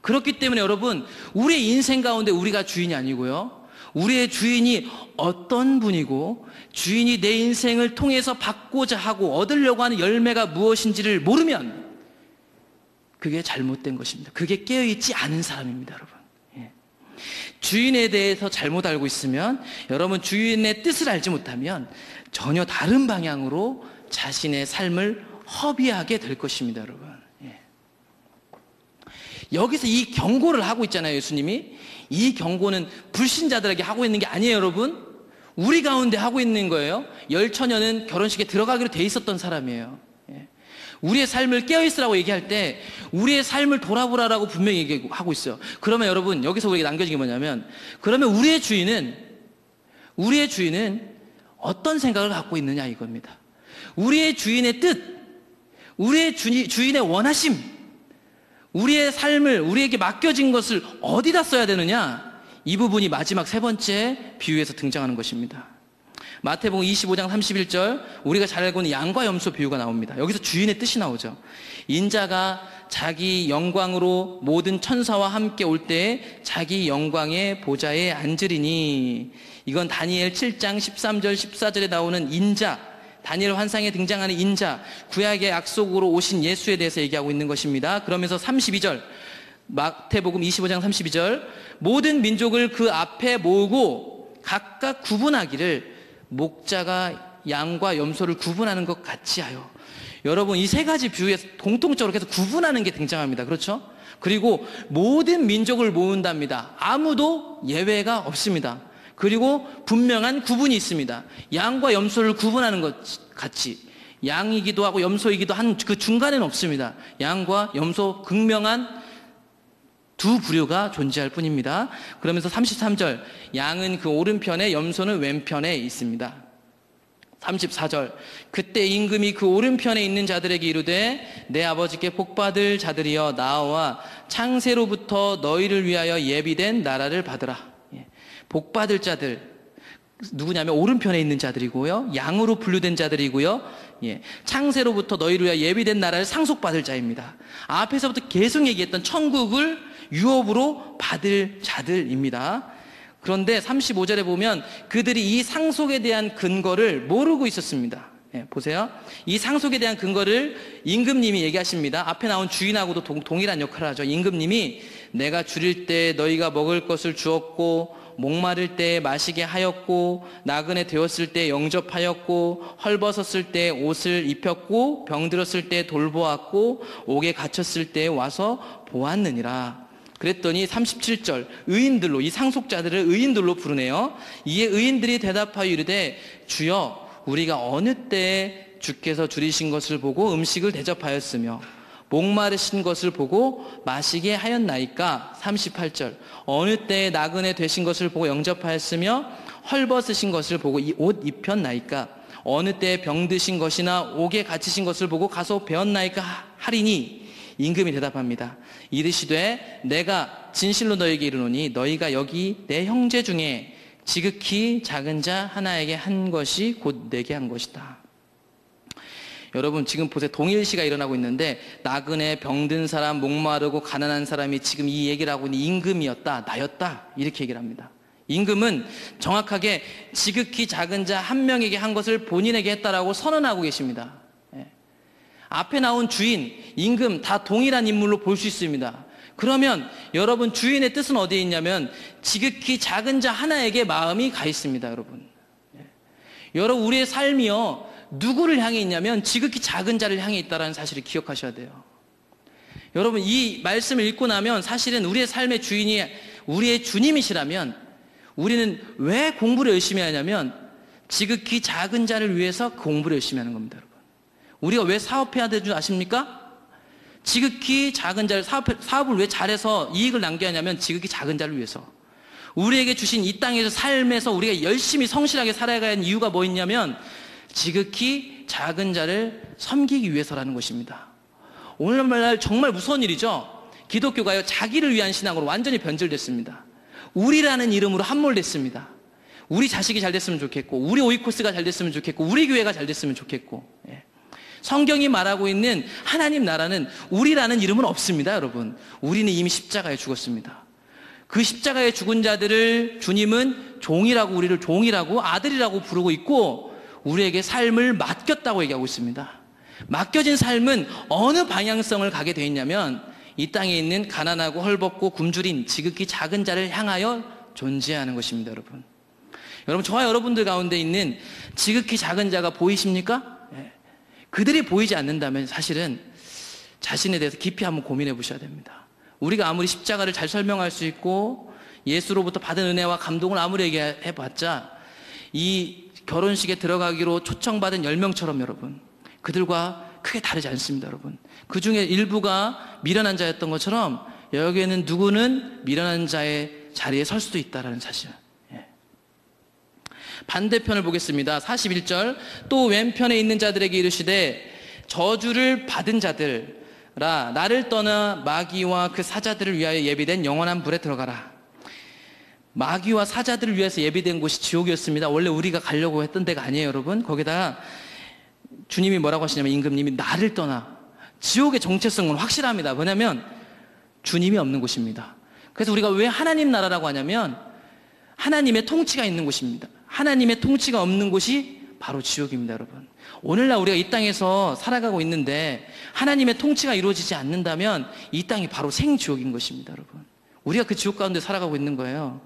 그렇기 때문에 여러분, 우리의 인생 가운데 우리가 주인이 아니고요, 우리의 주인이 어떤 분이고 주인이 내 인생을 통해서 받고자 하고 얻으려고 하는 열매가 무엇인지를 모르면 그게 잘못된 것입니다. 그게 깨어있지 않은 사람입니다, 여러분. 주인에 대해서 잘못 알고 있으면, 여러분, 주인의 뜻을 알지 못하면 전혀 다른 방향으로 자신의 삶을 허비하게 될 것입니다, 여러분. 여기서 이 경고를 하고 있잖아요, 예수님이. 이 경고는 불신자들에게 하고 있는 게 아니에요, 여러분. 우리 가운데 하고 있는 거예요. 열처녀는 결혼식에 들어가기로 돼 있었던 사람이에요. 우리의 삶을 깨어있으라고 얘기할 때 우리의 삶을 돌아보라라고 분명히 얘기하고 있어요. 그러면 여러분, 여기서 우리에게 남겨진 게 뭐냐면, 그러면 우리의 주인은 어떤 생각을 갖고 있느냐, 이겁니다. 우리의 주인의 뜻, 우리의 주인의 원하심, 우리의 삶을, 우리에게 맡겨진 것을 어디다 써야 되느냐, 이 부분이 마지막 세 번째 비유에서 등장하는 것입니다. 마태복음 25장 31절, 우리가 잘 알고 있는 양과 염소 비유가 나옵니다. 여기서 주인의 뜻이 나오죠. 인자가 자기 영광으로 모든 천사와 함께 올 때에 자기 영광의 보좌에 앉으리니. 이건 다니엘 7장 13절 14절에 나오는 인자, 다니엘 환상에 등장하는 인자, 구약의 약속으로 오신 예수에 대해서 얘기하고 있는 것입니다. 그러면서 32절, 마태복음 25장 32절, 모든 민족을 그 앞에 모으고 각각 구분하기를 목자가 양과 염소를 구분하는 것 같이 하여. 여러분, 이 세 가지 비유에서 공통적으로 계속 구분하는 게 등장합니다. 그렇죠? 그리고 모든 민족을 모은답니다. 아무도 예외가 없습니다. 그리고 분명한 구분이 있습니다. 양과 염소를 구분하는 것 같이, 양이기도 하고 염소이기도 한 그 중간에는 없습니다. 양과 염소, 극명한 두 부류가 존재할 뿐입니다. 그러면서 33절, 양은 그 오른편에, 염소는 왼편에 있습니다. 34절, 그때 임금이 그 오른편에 있는 자들에게 이르되 내 아버지께 복받을 자들이여 나와 창세로부터 너희를 위하여 예비된 나라를 받으라. 복받을 자들 누구냐면 오른편에 있는 자들이고요, 양으로 분류된 자들이고요, 창세로부터 너희를 위하여 예비된 나라를 상속받을 자입니다. 앞에서부터 계속 얘기했던 천국을 유업으로 받을 자들입니다. 그런데 35절에 보면 그들이 이 상속에 대한 근거를 모르고 있었습니다. 보세요. 이 상속에 대한 근거를 임금님이 얘기하십니다. 앞에 나온 주인하고도 동일한 역할을 하죠. 임금님이 내가 줄일 때 너희가 먹을 것을 주었고, 목마를 때 마시게 하였고, 나그네 되었을 때 영접하였고, 헐벗었을 때 옷을 입혔고, 병들었을 때 돌보았고, 옥에 갇혔을 때 와서 보았느니라. 그랬더니 37절, 의인들로, 이 상속자들을 의인들로 부르네요. 이에 의인들이 대답하여 이르되 주여, 우리가 어느 때에 주께서 줄이신 것을 보고 음식을 대접하였으며 목마르신 것을 보고 마시게 하였나이까. 38절, 어느 때에 나그네 되신 것을 보고 영접하였으며 헐벗으신 것을 보고 옷 입혔나이까. 어느 때에 병드신 것이나 옥에 갇히신 것을 보고 가서 배웠나이까 하리니. 임금이 대답합니다. 이르시되 내가 진실로 너에게 이르노니 너희가 여기 내 형제 중에 지극히 작은 자 하나에게 한 것이 곧 내게 한 것이다. 여러분 지금 보세요. 동일시가 일어나고 있는데 나그네, 병든 사람, 목마르고 가난한 사람이 지금 이 얘기를 하고 있는 임금이었다, 나였다 이렇게 얘기를 합니다. 임금은 정확하게 지극히 작은 자 한 명에게 한 것을 본인에게 했다라고 선언하고 계십니다. 앞에 나온 주인, 임금 다 동일한 인물로 볼 수 있습니다. 그러면 여러분 주인의 뜻은 어디에 있냐면 지극히 작은 자 하나에게 마음이 가 있습니다. 여러분 우리의 삶이요 누구를 향해 있냐면 지극히 작은 자를 향해 있다는 사실을 기억하셔야 돼요. 여러분 이 말씀을 읽고 나면 사실은 우리의 삶의 주인이 우리의 주님이시라면 우리는 왜 공부를 열심히 하냐면 지극히 작은 자를 위해서 공부를 열심히 하는 겁니다. 여러분 우리가 왜 사업해야 되는 줄 아십니까? 지극히 작은 자를 사업을 왜 잘해서 이익을 남겨야 하냐면 지극히 작은 자를 위해서. 우리에게 주신 이 땅에서 삶에서 우리가 열심히 성실하게 살아가야 하는 이유가 뭐 있냐면 지극히 작은 자를 섬기기 위해서라는 것입니다. 오늘날 정말 무서운 일이죠. 기독교가요 자기를 위한 신앙으로 완전히 변질됐습니다. 우리라는 이름으로 함몰됐습니다. 우리 자식이 잘 됐으면 좋겠고 우리 오이코스가 잘 됐으면 좋겠고 우리 교회가 잘 됐으면 좋겠고 성경이 말하고 있는 하나님 나라는 우리라는 이름은 없습니다. 여러분 우리는 이미 십자가에 죽었습니다. 그 십자가에 죽은 자들을 주님은 종이라고 우리를 종이라고 아들이라고 부르고 있고 우리에게 삶을 맡겼다고 얘기하고 있습니다. 맡겨진 삶은 어느 방향성을 가게 되어 있냐면 이 땅에 있는 가난하고 헐벗고 굶주린 지극히 작은 자를 향하여 존재하는 것입니다. 여러분 저와 여러분들 가운데 있는 지극히 작은 자가 보이십니까? 그들이 보이지 않는다면 사실은 자신에 대해서 깊이 한번 고민해 보셔야 됩니다. 우리가 아무리 십자가를 잘 설명할 수 있고 예수로부터 받은 은혜와 감동을 아무리 얘기해봤자 이 결혼식에 들어가기로 초청받은 10명처럼 여러분 그들과 크게 다르지 않습니다. 여러분 그 중에 일부가 미련한 자였던 것처럼 여기에는 누구는 미련한 자의 자리에 설 수도 있다는 사실. 반대편을 보겠습니다. 41절 또 왼편에 있는 자들에게 이르시되 저주를 받은 자들아 나를 떠나 마귀와 그 사자들을 위하여 예비된 영원한 불에 들어가라. 마귀와 사자들을 위해서 예비된 곳이 지옥이었습니다. 원래 우리가 가려고 했던 데가 아니에요. 여러분 거기다가 주님이 뭐라고 하시냐면 임금님이 나를 떠나. 지옥의 정체성은 확실합니다. 뭐냐면 주님이 없는 곳입니다. 그래서 우리가 왜 하나님 나라라고 하냐면 하나님의 통치가 있는 곳입니다. 하나님의 통치가 없는 곳이 바로 지옥입니다. 여러분 오늘날 우리가 이 땅에서 살아가고 있는데 하나님의 통치가 이루어지지 않는다면 이 땅이 바로 생지옥인 것입니다. 여러분 우리가 그 지옥 가운데 살아가고 있는 거예요.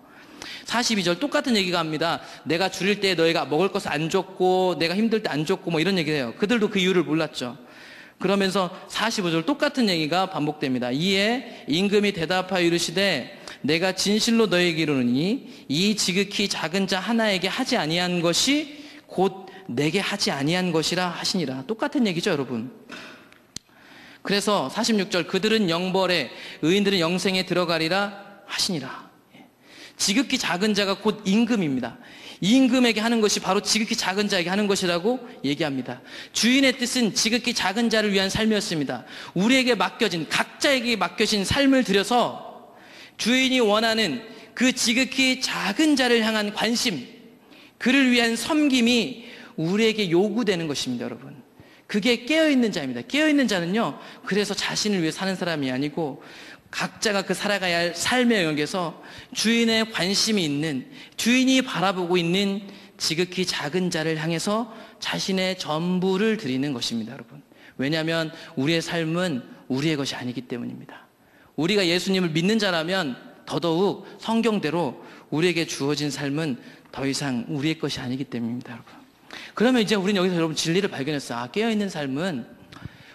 42절 똑같은 얘기가 합니다. 내가 줄일 때 너희가 먹을 것을 안 줬고 내가 힘들 때 안 줬고 뭐 이런 얘기를 해요. 그들도 그 이유를 몰랐죠. 그러면서 45절 똑같은 얘기가 반복됩니다. 이에 임금이 대답하여 이르시되 내가 진실로 너에게 이르노니 이 지극히 작은 자 하나에게 하지 아니한 것이 곧 내게 하지 아니한 것이라 하시니라. 똑같은 얘기죠 여러분. 그래서 46절 그들은 영벌에 의인들은 영생에 들어가리라 하시니라. 지극히 작은 자가 곧 임금입니다. 임금에게 하는 것이 바로 지극히 작은 자에게 하는 것이라고 얘기합니다. 주인의 뜻은 지극히 작은 자를 위한 삶이었습니다. 우리에게 맡겨진 각자에게 맡겨진 삶을 들여서 주인이 원하는 그 지극히 작은 자를 향한 관심, 그를 위한 섬김이 우리에게 요구되는 것입니다. 여러분 그게 깨어있는 자입니다. 깨어있는 자는요 그래서 자신을 위해 사는 사람이 아니고 각자가 그 살아가야 할 삶의 영역에서 주인의 관심이 있는 주인이 바라보고 있는 지극히 작은 자를 향해서 자신의 전부를 드리는 것입니다. 여러분 왜냐하면 우리의 삶은 우리의 것이 아니기 때문입니다. 우리가 예수님을 믿는 자라면 더더욱 성경대로 우리에게 주어진 삶은 더 이상 우리의 것이 아니기 때문입니다. 여러분 그러면 이제 우리는 여기서 여러분 진리를 발견했어요. 깨어있는 삶은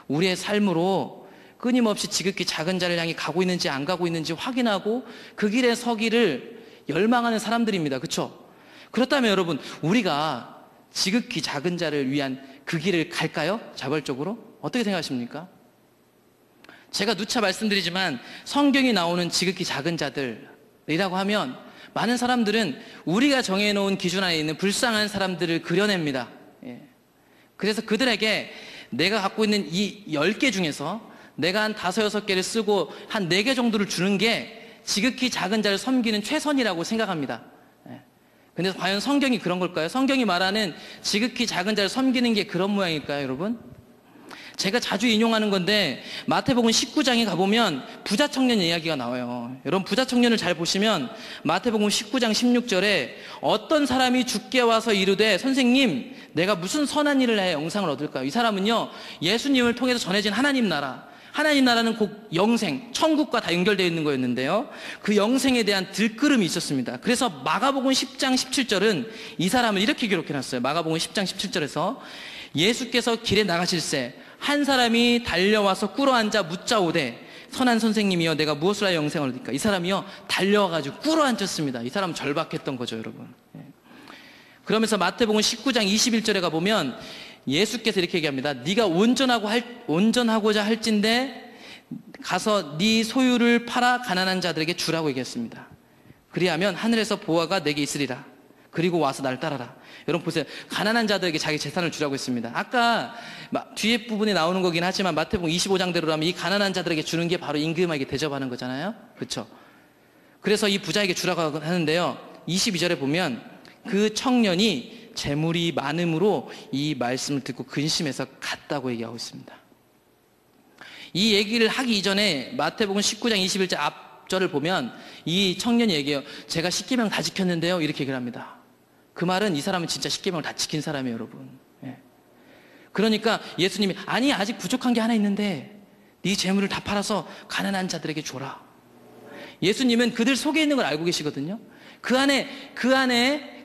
우리의 삶으로 끊임없이 지극히 작은 자를 향해 가고 있는지 안 가고 있는지 확인하고 그 길에 서기를 열망하는 사람들입니다. 그렇죠? 그렇다면 여러분 우리가 지극히 작은 자를 위한 그 길을 갈까요? 자발적으로? 어떻게 생각하십니까? 제가 누차 말씀드리지만 성경이 나오는 지극히 작은 자들이라고 하면 많은 사람들은 우리가 정해놓은 기준 안에 있는 불쌍한 사람들을 그려냅니다. 그래서 그들에게 내가 갖고 있는 이 10개 중에서 내가 한 5-6개를 쓰고 한 4개 정도를 주는 게 지극히 작은 자를 섬기는 최선이라고 생각합니다. 근데 과연 성경이 그런 걸까요? 성경이 말하는 지극히 작은 자를 섬기는 게 그런 모양일까요, 여러분? 제가 자주 인용하는 건데 마태복음 19장에 가보면 부자 청년 이야기가 나와요. 여러분 부자 청년을 잘 보시면 마태복음 19장 16절에 어떤 사람이 주께 와서 이르되 선생님 내가 무슨 선한 일을 해야 영생을 얻을까요? 이 사람은요 예수님을 통해서 전해진 하나님 나라는 곧 영생, 천국과 다 연결되어 있는 거였는데요. 그 영생에 대한 들끓음이 있었습니다. 그래서 마가복음 10장 17절은 이 사람을 이렇게 기록해놨어요. 마가복음 10장 17절에서 예수께서 길에 나가실새 한 사람이 달려와서 꿇어앉아 묻자오되 선한 선생님이여 내가 무엇을 하여 영생을 얻을까? 이 사람이요 달려와가지고 꿇어앉았습니다. 이 사람은 절박했던 거죠, 여러분. 그러면서 마태복음 19장 21절에 가보면 예수께서 이렇게 얘기합니다. 네가 온전하고자 할진대 가서 네 소유를 팔아 가난한 자들에게 주라고 얘기했습니다. 그리하면 하늘에서 보화가 내게 있으리라. 그리고 와서 날 따라라. 여러분 보세요. 가난한 자들에게 자기 재산을 주라고 했습니다. 아까 뒤에 부분에 나오는 거긴 하지만 마태복음 25장대로라면 이 가난한 자들에게 주는 게 바로 임금에게 대접하는 거잖아요. 그렇죠? 그래서 이 부자에게 주라고 하는데요. 22절에 보면 그 청년이 재물이 많음으로 이 말씀을 듣고 근심해서 갔다고 얘기하고 있습니다. 이 얘기를 하기 이전에 마태복음 19장 21절 앞절을 보면 이 청년이 얘기해요. 제가 십계명 다 지켰는데요. 이렇게 얘기를 합니다. 그 말은 이 사람은 진짜 십계명을 다 지킨 사람이에요, 여러분. 그러니까 예수님이 아니 아직 부족한 게 하나 있는데 네 재물을 다 팔아서 가난한 자들에게 줘라. 예수님은 그들 속에 있는 걸 알고 계시거든요. 그 안에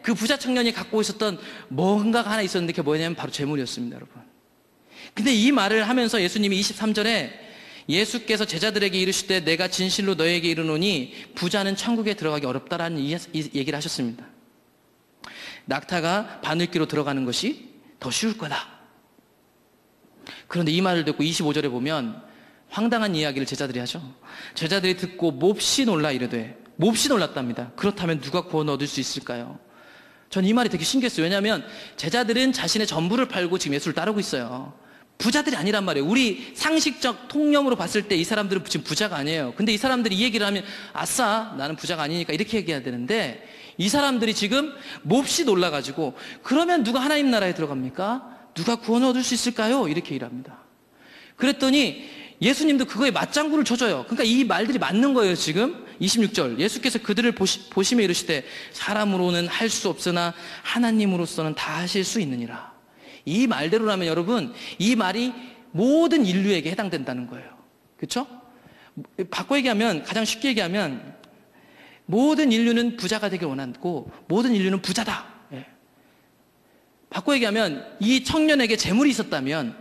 그 부자 청년이 갖고 있었던 뭔가가 하나 있었는데 그게 뭐냐면 바로 재물이었습니다, 여러분. 근데 이 말을 하면서 예수님이 23절에 예수께서 제자들에게 이르시되 내가 진실로 너에게 이르노니 부자는 천국에 들어가기 어렵다라는 이 얘기를 하셨습니다. 낙타가 바늘귀로 들어가는 것이 더 쉬울 거다. 그런데 이 말을 듣고 25절에 보면 황당한 이야기를 제자들이 하죠. 제자들이 듣고 몹시 놀라 이르되 몹시 놀랐답니다. 그렇다면 누가 구원 얻을 수 있을까요? 전 이 말이 되게 신기했어요. 왜냐하면 제자들은 자신의 전부를 팔고 지금 예수를 따르고 있어요. 부자들이 아니란 말이에요. 우리 상식적 통념으로 봤을 때 이 사람들은 지금 부자가 아니에요. 근데 이 사람들이 이 얘기를 하면 아싸 나는 부자가 아니니까 이렇게 얘기해야 되는데 이 사람들이 지금 몹시 놀라가지고 그러면 누가 하나님 나라에 들어갑니까? 누가 구원을 얻을 수 있을까요? 이렇게 일합니다. 그랬더니 예수님도 그거에 맞장구를 쳐줘요. 그러니까 이 말들이 맞는 거예요. 지금 26절 예수께서 그들을 보시며 이르시되 사람으로는 할 수 없으나 하나님으로서는 다 하실 수 있느니라. 이 말대로라면 여러분 이 말이 모든 인류에게 해당된다는 거예요. 그렇죠? 바꿔 얘기하면 가장 쉽게 얘기하면 모든 인류는 부자가 되길 원하고 모든 인류는 부자다. 바꿔 얘기하면 이 청년에게 재물이 있었다면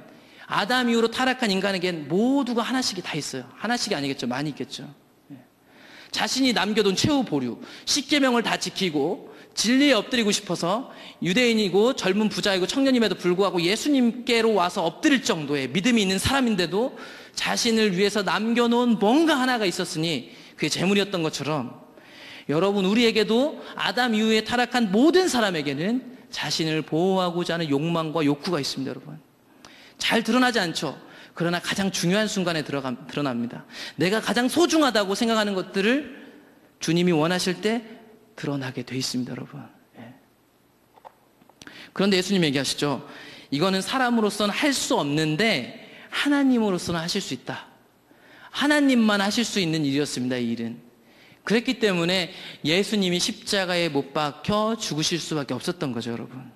아담 이후로 타락한 인간에겐 모두가 하나씩이 다 있어요. 하나씩이 아니겠죠. 많이 있겠죠. 자신이 남겨둔 최후 보류, 십계명을 다 지키고 진리에 엎드리고 싶어서 유대인이고 젊은 부자이고 청년임에도 불구하고 예수님께로 와서 엎드릴 정도의 믿음이 있는 사람인데도 자신을 위해서 남겨놓은 뭔가 하나가 있었으니 그게 재물이었던 것처럼 여러분 우리에게도 아담 이후에 타락한 모든 사람에게는 자신을 보호하고자 하는 욕망과 욕구가 있습니다. 여러분 잘 드러나지 않죠. 그러나 가장 중요한 순간에 드러납니다. 내가 가장 소중하다고 생각하는 것들을 주님이 원하실 때 드러나게 돼 있습니다. 여러분 그런데 예수님 얘기하시죠. 이거는 사람으로서는 할 수 없는데 하나님으로서는 하실 수 있다. 하나님만 하실 수 있는 일이었습니다. 이 일은 그랬기 때문에 예수님이 십자가에 못 박혀 죽으실 수밖에 없었던 거죠. 여러분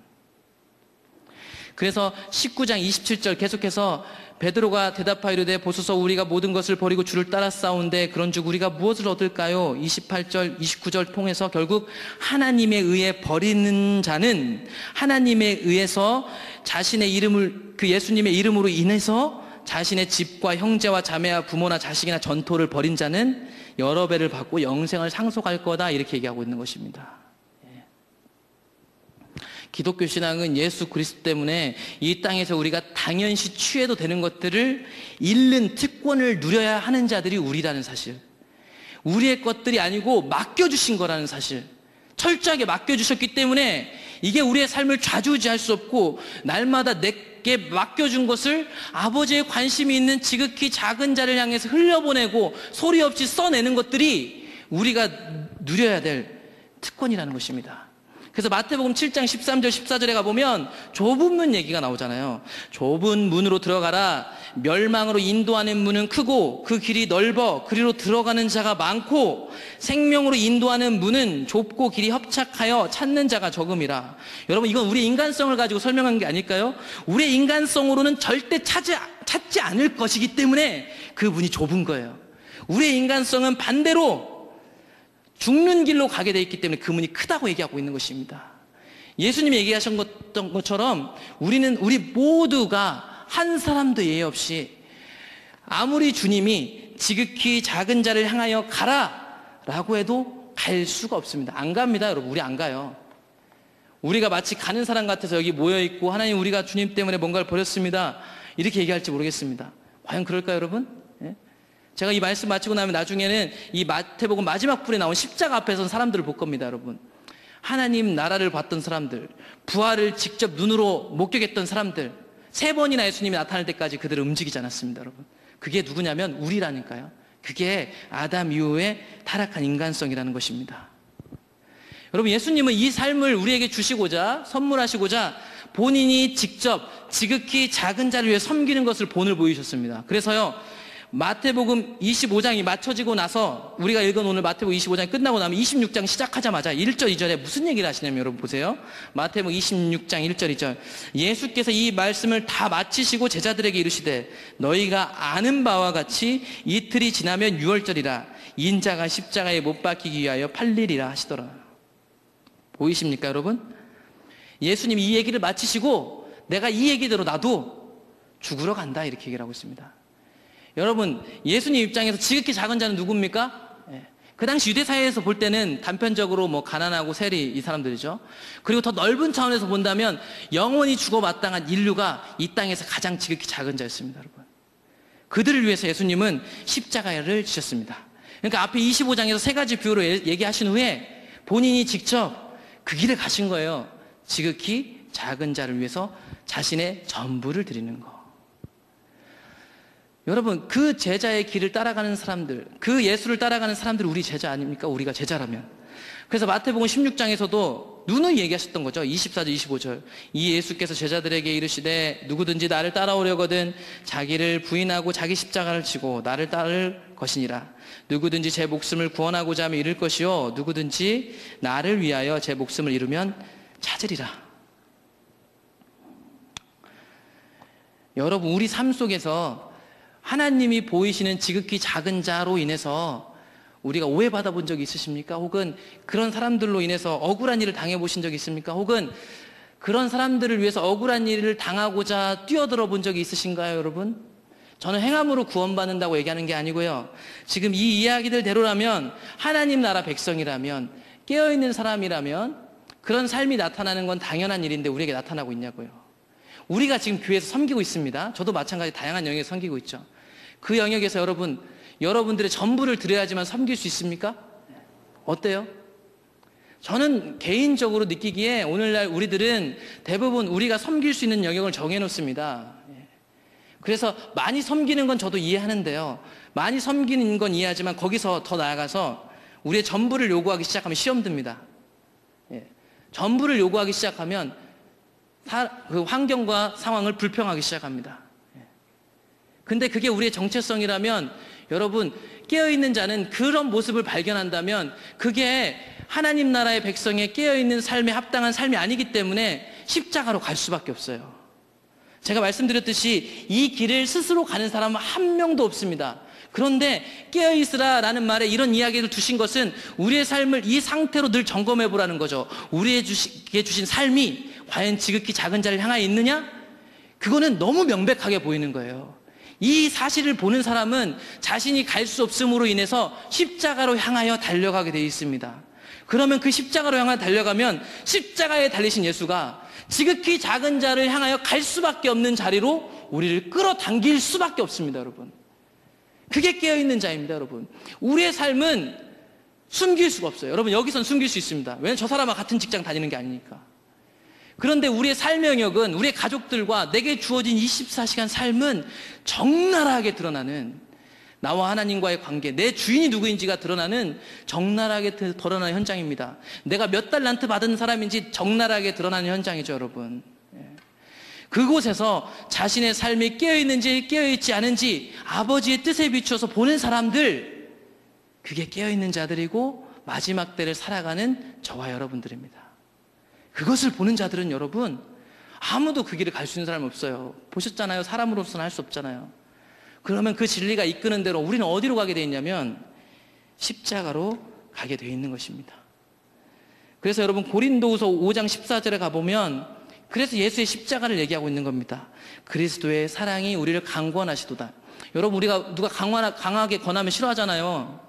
그래서 19장 27절 계속해서 베드로가 대답하여 이르되 보소서 우리가 모든 것을 버리고 주를 따라 싸운데 그런즉 우리가 무엇을 얻을까요? 28절 29절 통해서 결국 하나님에 의해 버리는 자는 하나님에 의해서 자신의 이름을 그 예수님의 이름으로 인해서 자신의 집과 형제와 자매와 부모나 자식이나 전토를 벌인 자는 여러 배를 받고 영생을 상속할 거다 이렇게 얘기하고 있는 것입니다. 기독교 신앙은 예수 그리스도 때문에 이 땅에서 우리가 당연시 취해도 되는 것들을 잃는 특권을 누려야 하는 자들이 우리라는 사실, 우리의 것들이 아니고 맡겨주신 거라는 사실, 철저하게 맡겨주셨기 때문에 이게 우리의 삶을 좌지우지할 수 없고 날마다 내게 맡겨준 것을 아버지의 관심이 있는 지극히 작은 자를 향해서 흘려보내고 소리 없이 써내는 것들이 우리가 누려야 될 특권이라는 것입니다. 그래서 마태복음 7장 13절 14절에 가보면 좁은 문 얘기가 나오잖아요. 좁은 문으로 들어가라. 멸망으로 인도하는 문은 크고 그 길이 넓어 그리로 들어가는 자가 많고 생명으로 인도하는 문은 좁고 길이 협착하여 찾는 자가 적음이라. 여러분, 이건 우리 인간성을 가지고 설명한 게 아닐까요? 우리의 인간성으로는 절대 찾지 않을 것이기 때문에 그 문이 좁은 거예요. 우리의 인간성은 반대로 죽는 길로 가게 돼 있기 때문에 그 문이 크다고 얘기하고 있는 것입니다. 예수님이 얘기하셨던 것처럼 우리 모두가 한 사람도 예외 없이 아무리 주님이 지극히 작은 자를 향하여 가라 라고 해도 갈 수가 없습니다. 안 갑니다, 여러분. 우리 안 가요. 우리가 마치 가는 사람 같아서 여기 모여있고 하나님 우리가 주님 때문에 뭔가를 버렸습니다 이렇게 얘기할지 모르겠습니다. 과연 그럴까요, 여러분? 제가 이 말씀 마치고 나면 나중에는 이 마태복음 마지막 불에 나온 십자가 앞에 선 사람들을 볼 겁니다, 여러분. 하나님 나라를 봤던 사람들, 부활을 직접 눈으로 목격했던 사람들, 3번이나 예수님이 나타날 때까지 그들을 움직이지 않았습니다, 여러분. 그게 누구냐면 우리라니까요. 그게 아담 이후의 타락한 인간성이라는 것입니다. 여러분, 예수님은 이 삶을 우리에게 주시고자, 선물하시고자 본인이 직접 지극히 작은 자를 위해 섬기는 것을 본을 보이셨습니다. 그래서요, 마태복음 25장이 맞춰지고 나서 우리가 읽은 오늘 마태복음 25장이 끝나고 나면 26장 시작하자마자 1절 2절에 무슨 얘기를 하시냐면 여러분 보세요. 마태복음 26장 1절 2절 예수께서 이 말씀을 다 마치시고 제자들에게 이르시되 너희가 아는 바와 같이 이틀이 지나면 유월절이라 인자가 십자가에 못 박히기 위하여 팔리리라 하시더라. 보이십니까, 여러분? 예수님이 이 얘기를 마치시고 내가 이 얘기대로 나도 죽으러 간다 이렇게 얘기를 하고 있습니다. 여러분, 예수님 입장에서 지극히 작은 자는 누굽니까? 그 당시 유대 사회에서 볼 때는 단편적으로 뭐 가난하고 세리 이 사람들이죠. 그리고 더 넓은 차원에서 본다면 영원히 죽어 마땅한 인류가 이 땅에서 가장 지극히 작은 자였습니다, 여러분. 그들을 위해서 예수님은 십자가를 지셨습니다. 그러니까 앞에 25장에서 3가지 비유로 얘기하신 후에 본인이 직접 그 길을 가신 거예요. 지극히 작은 자를 위해서 자신의 전부를 드리는 거. 여러분, 그 제자의 길을 따라가는 사람들, 그 예수를 따라가는 사람들이 우리 제자 아닙니까? 우리가 제자라면. 그래서 마태복음 16장에서도 누누이 얘기하셨던 거죠. 24절 25절 이 예수께서 제자들에게 이르시되 누구든지 나를 따라오려거든 자기를 부인하고 자기 십자가를 지고 나를 따를 것이니라. 누구든지 제 목숨을 구원하고자 하면 잃을 것이요 누구든지 나를 위하여 제 목숨을 잃으면 찾으리라. 여러분, 우리 삶 속에서 하나님이 보이시는 지극히 작은 자로 인해서 우리가 오해받아 본 적이 있으십니까? 혹은 그런 사람들로 인해서 억울한 일을 당해보신 적이 있습니까? 혹은 그런 사람들을 위해서 억울한 일을 당하고자 뛰어들어 본 적이 있으신가요, 여러분? 저는 행함으로 구원받는다고 얘기하는 게 아니고요. 지금 이 이야기들대로라면 하나님 나라 백성이라면 깨어있는 사람이라면 그런 삶이 나타나는 건 당연한 일인데 우리에게 나타나고 있냐고요. 우리가 지금 교회에서 섬기고 있습니다. 저도 마찬가지 다양한 영역에서 섬기고 있죠. 그 영역에서 여러분들의 전부를 드려야지만 섬길 수 있습니까? 어때요? 저는 개인적으로 느끼기에 오늘날 우리들은 대부분 우리가 섬길 수 있는 영역을 정해놓습니다. 그래서 많이 섬기는 건 저도 이해하는데요. 많이 섬기는 건 이해하지만 거기서 더 나아가서 우리의 전부를 요구하기 시작하면 시험 듭니다. 전부를 요구하기 시작하면 그 환경과 상황을 불평하기 시작합니다. 근데 그게 우리의 정체성이라면 여러분, 깨어있는 자는 그런 모습을 발견한다면 그게 하나님 나라의 백성의 깨어있는 삶에 합당한 삶이 아니기 때문에 십자가로 갈 수밖에 없어요. 제가 말씀드렸듯이 이 길을 스스로 가는 사람은 한 명도 없습니다. 그런데 깨어있으라 라는 말에 이런 이야기를 두신 것은 우리의 삶을 이 상태로 늘 점검해 보라는 거죠. 우리에게 주신 삶이 과연 지극히 작은 자를 향하여 있느냐? 그거는 너무 명백하게 보이는 거예요. 이 사실을 보는 사람은 자신이 갈 수 없음으로 인해서 십자가로 향하여 달려가게 되어 있습니다. 그러면 그 십자가로 향하여 달려가면 십자가에 달리신 예수가 지극히 작은 자를 향하여 갈 수밖에 없는 자리로 우리를 끌어당길 수밖에 없습니다, 여러분. 그게 깨어있는 자입니다, 여러분. 우리의 삶은 숨길 수가 없어요. 여러분, 여기선 숨길 수 있습니다. 왜냐하면 저 사람과 같은 직장 다니는 게 아니니까. 그런데 우리의 삶의 영역은 우리의 가족들과 내게 주어진 24시간 삶은 적나라하게 드러나는, 나와 하나님과의 관계, 내 주인이 누구인지가 드러나는 적나라하게 드러나는 현장입니다. 내가 몇 달란트 받은 사람인지 적나라하게 드러나는 현장이죠, 여러분. 그곳에서 자신의 삶이 깨어있는지 깨어있지 않은지 아버지의 뜻에 비추어서 보는 사람들, 그게 깨어있는 자들이고 마지막 때를 살아가는 저와 여러분들입니다. 그것을 보는 자들은 여러분, 아무도 그 길을 갈 수 있는 사람이 없어요. 보셨잖아요. 사람으로서는 할 수 없잖아요. 그러면 그 진리가 이끄는 대로 우리는 어디로 가게 돼 있냐면 십자가로 가게 돼 있는 것입니다. 그래서 여러분, 고린도후서 5장 14절에 가보면 그래서 예수의 십자가를 얘기하고 있는 겁니다. 그리스도의 사랑이 우리를 강권하시도다. 여러분, 우리가 누가 강하게 권하면 싫어하잖아요.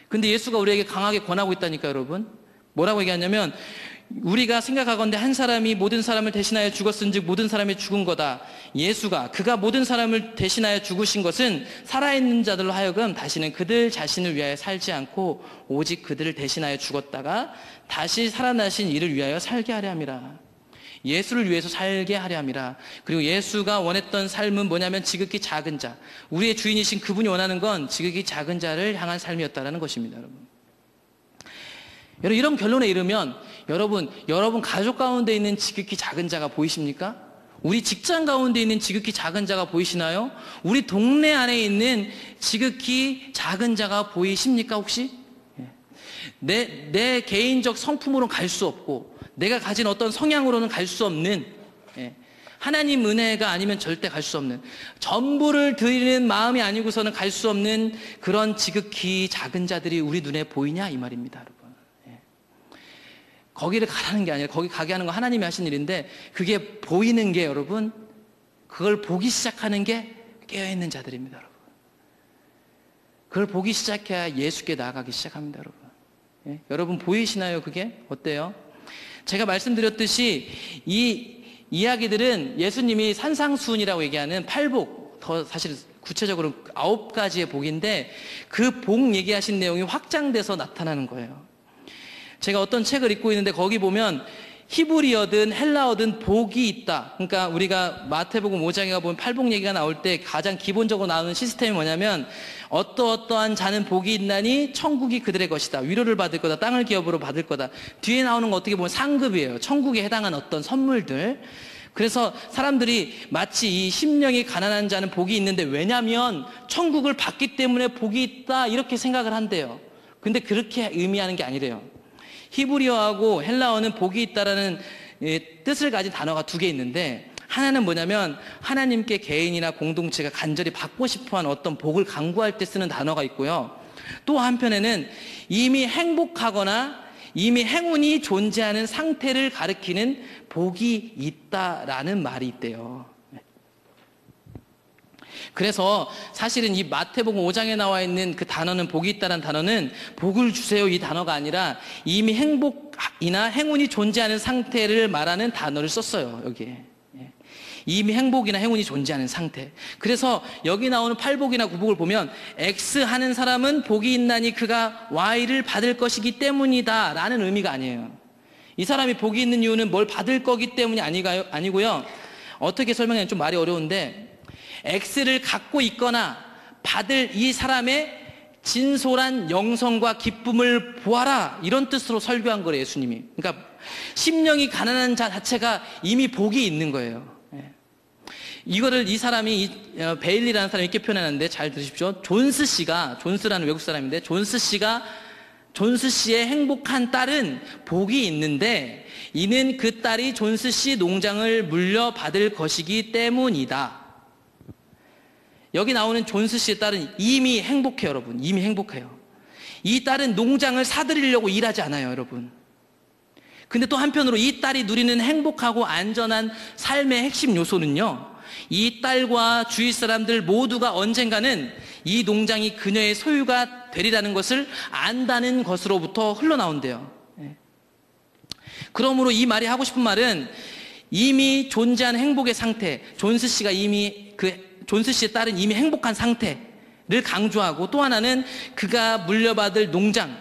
근데 예수가 우리에게 강하게 권하고 있다니까요, 여러분. 뭐라고 얘기하냐면, 우리가 생각하건대 한 사람이 모든 사람을 대신하여 죽었은즉 모든 사람이 죽은 거다. 예수가 그가 모든 사람을 대신하여 죽으신 것은 살아있는 자들로 하여금 다시는 그들 자신을 위하여 살지 않고 오직 그들을 대신하여 죽었다가 다시 살아나신 이를 위하여 살게 하려 함이라. 예수를 위해서 살게 하려 함이라. 그리고 예수가 원했던 삶은 뭐냐면 지극히 작은 자, 우리의 주인이신 그분이 원하는 건 지극히 작은 자를 향한 삶이었다라는 것입니다. 여러분, 이런 결론에 이르면 여러분 가족 가운데 있는 지극히 작은 자가 보이십니까? 우리 직장 가운데 있는 지극히 작은 자가 보이시나요? 우리 동네 안에 있는 지극히 작은 자가 보이십니까 혹시? 내 개인적 성품으로는 갈 수 없고 내가 가진 어떤 성향으로는 갈 수 없는, 하나님 은혜가 아니면 절대 갈 수 없는, 전부를 드리는 마음이 아니고서는 갈 수 없는 그런 지극히 작은 자들이 우리 눈에 보이냐 이 말입니다, 여러분. 거기를 가라는 게 아니라 거기 가게 하는 건 하나님이 하신 일인데, 그게 보이는 게 여러분, 그걸 보기 시작하는 게 깨어있는 자들입니다, 여러분. 그걸 보기 시작해야 예수께 나아가기 시작합니다, 여러분. 여러분 보이시나요? 그게 어때요? 제가 말씀드렸듯이 이 이야기들은 예수님이 산상수훈이라고 얘기하는 팔복, 더 사실 구체적으로 9가지의 복인데 그 복 얘기하신 내용이 확장돼서 나타나는 거예요. 제가 어떤 책을 읽고 있는데 거기 보면 히브리어든 헬라어든 복이 있다. 그러니까 우리가 마태복음 5장에 가보면 팔복 얘기가 나올 때 가장 기본적으로 나오는 시스템이 뭐냐면, 어떠어떠한 자는 복이 있나니 천국이 그들의 것이다. 위로를 받을 거다. 땅을 기업으로 받을 거다. 뒤에 나오는 거 어떻게 보면 상급이에요. 천국에 해당한 어떤 선물들. 그래서 사람들이 마치 이 심령이 가난한 자는 복이 있는데, 왜냐면 천국을 받기 때문에 복이 있다 이렇게 생각을 한대요. 근데 그렇게 의미하는 게 아니래요. 히브리어하고 헬라어는 복이 있다라는 뜻을 가진 단어가 2개 있는데, 하나는 뭐냐면 하나님께 개인이나 공동체가 간절히 받고 싶어하는 어떤 복을 간구할 때 쓰는 단어가 있고요. 또 한편에는 이미 행복하거나 이미 행운이 존재하는 상태를 가리키는 복이 있다라는 말이 있대요. 그래서 사실은 이 마태복음 5장에 나와 있는 그 단어는, 복이 있다는 단어는 복을 주세요 이 단어가 아니라 이미 행복이나 행운이 존재하는 상태를 말하는 단어를 썼어요, 여기에. 이미 행복이나 행운이 존재하는 상태. 그래서 여기 나오는 팔복이나 구복을 보면 X 하는 사람은 복이 있나니 그가 Y를 받을 것이기 때문이다 라는 의미가 아니에요. 이 사람이 복이 있는 이유는 뭘 받을 거기 때문이 아니고요. 어떻게 설명하면 좀 말이 어려운데, X를 갖고 있거나 받을 이 사람의 진솔한 영성과 기쁨을 보아라, 이런 뜻으로 설교한 거래요, 예수님이. 그러니까 심령이 가난한 자 자체가 이미 복이 있는 거예요. 이거를 이 사람이 베일리라는 사람이 이렇게 표현하는데 잘 들으십시오. 존스라는 외국 사람인데, 존스 씨의 행복한 딸은 복이 있는데 이는 그 딸이 존스 씨 농장을 물려받을 것이기 때문이다. 여기 나오는 존스 씨의 딸은 이미 행복해요, 여러분. 이미 행복해요. 이 딸은 농장을 사들이려고 일하지 않아요, 여러분. 근데 또 한편으로 이 딸이 누리는 행복하고 안전한 삶의 핵심 요소는요, 이 딸과 주위 사람들 모두가 언젠가는 이 농장이 그녀의 소유가 되리라는 것을 안다는 것으로부터 흘러나온대요. 그러므로 이 말이 하고 싶은 말은 이미 존재한 행복의 상태, 존스 씨의 딸은 이미 행복한 상태를 강조하고, 또 하나는 그가 물려받을 농장,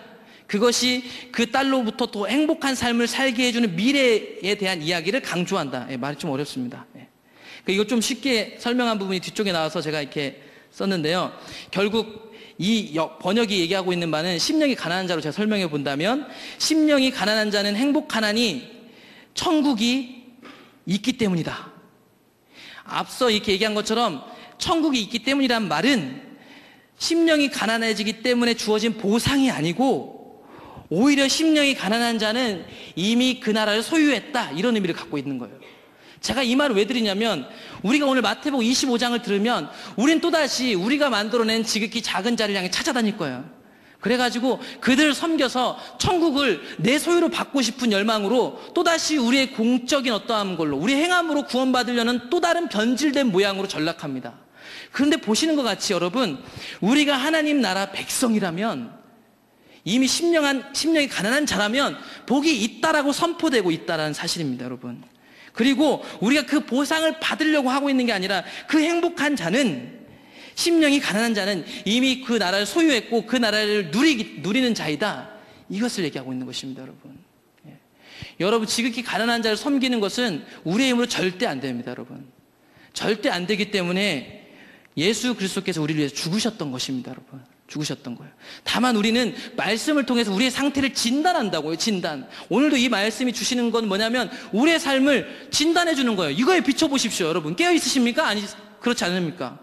그것이 그 딸로부터 더 행복한 삶을 살게 해주는 미래에 대한 이야기를 강조한다. 말이 좀 어렵습니다. 이거 좀 쉽게 설명한 부분이 뒤쪽에 나와서 제가 이렇게 썼는데요. 결국 이 번역이 얘기하고 있는 바는 심령이 가난한 자로 제가 설명해 본다면, 심령이 가난한 자는 행복하나니 천국이 있기 때문이다. 앞서 이렇게 얘기한 것처럼 천국이 있기 때문이란 말은 심령이 가난해지기 때문에 주어진 보상이 아니고, 오히려 심령이 가난한 자는 이미 그 나라를 소유했다, 이런 의미를 갖고 있는 거예요. 제가 이 말을 왜 드리냐면, 우리가 오늘 마태복음 25장을 들으면 우린 또다시 우리가 만들어낸 지극히 작은 자를 향해 찾아다닐 거예요. 그래가지고 그들을 섬겨서 천국을 내 소유로 받고 싶은 열망으로 또다시 우리의 공적인 어떠한 걸로, 우리의 행함으로 구원받으려는 또 다른 변질된 모양으로 전락합니다. 그런데 보시는 것 같이 여러분, 우리가 하나님 나라 백성이라면, 이미 심령이 가난한 자라면 복이 있다라고 선포되고 있다라는 사실입니다, 여러분. 그리고 우리가 그 보상을 받으려고 하고 있는 게 아니라, 그 행복한 자는, 심령이 가난한 자는 이미 그 나라를 소유했고 그 나라를 누리는 자이다, 이것을 얘기하고 있는 것입니다, 여러분. 여러분, 지극히 가난한 자를 섬기는 것은 우리의 힘으로 절대 안 됩니다, 여러분. 절대 안 되기 때문에 예수 그리스도께서 우리를 위해서 죽으셨던 것입니다, 여러분. 죽으셨던 거예요. 다만 우리는 말씀을 통해서 우리의 상태를 진단한다고요. 진단. 오늘도 이 말씀이 주시는 건 뭐냐면 우리의 삶을 진단해 주는 거예요. 이거에 비춰보십시오, 여러분. 깨어 있으십니까? 아니, 그렇지 않습니까?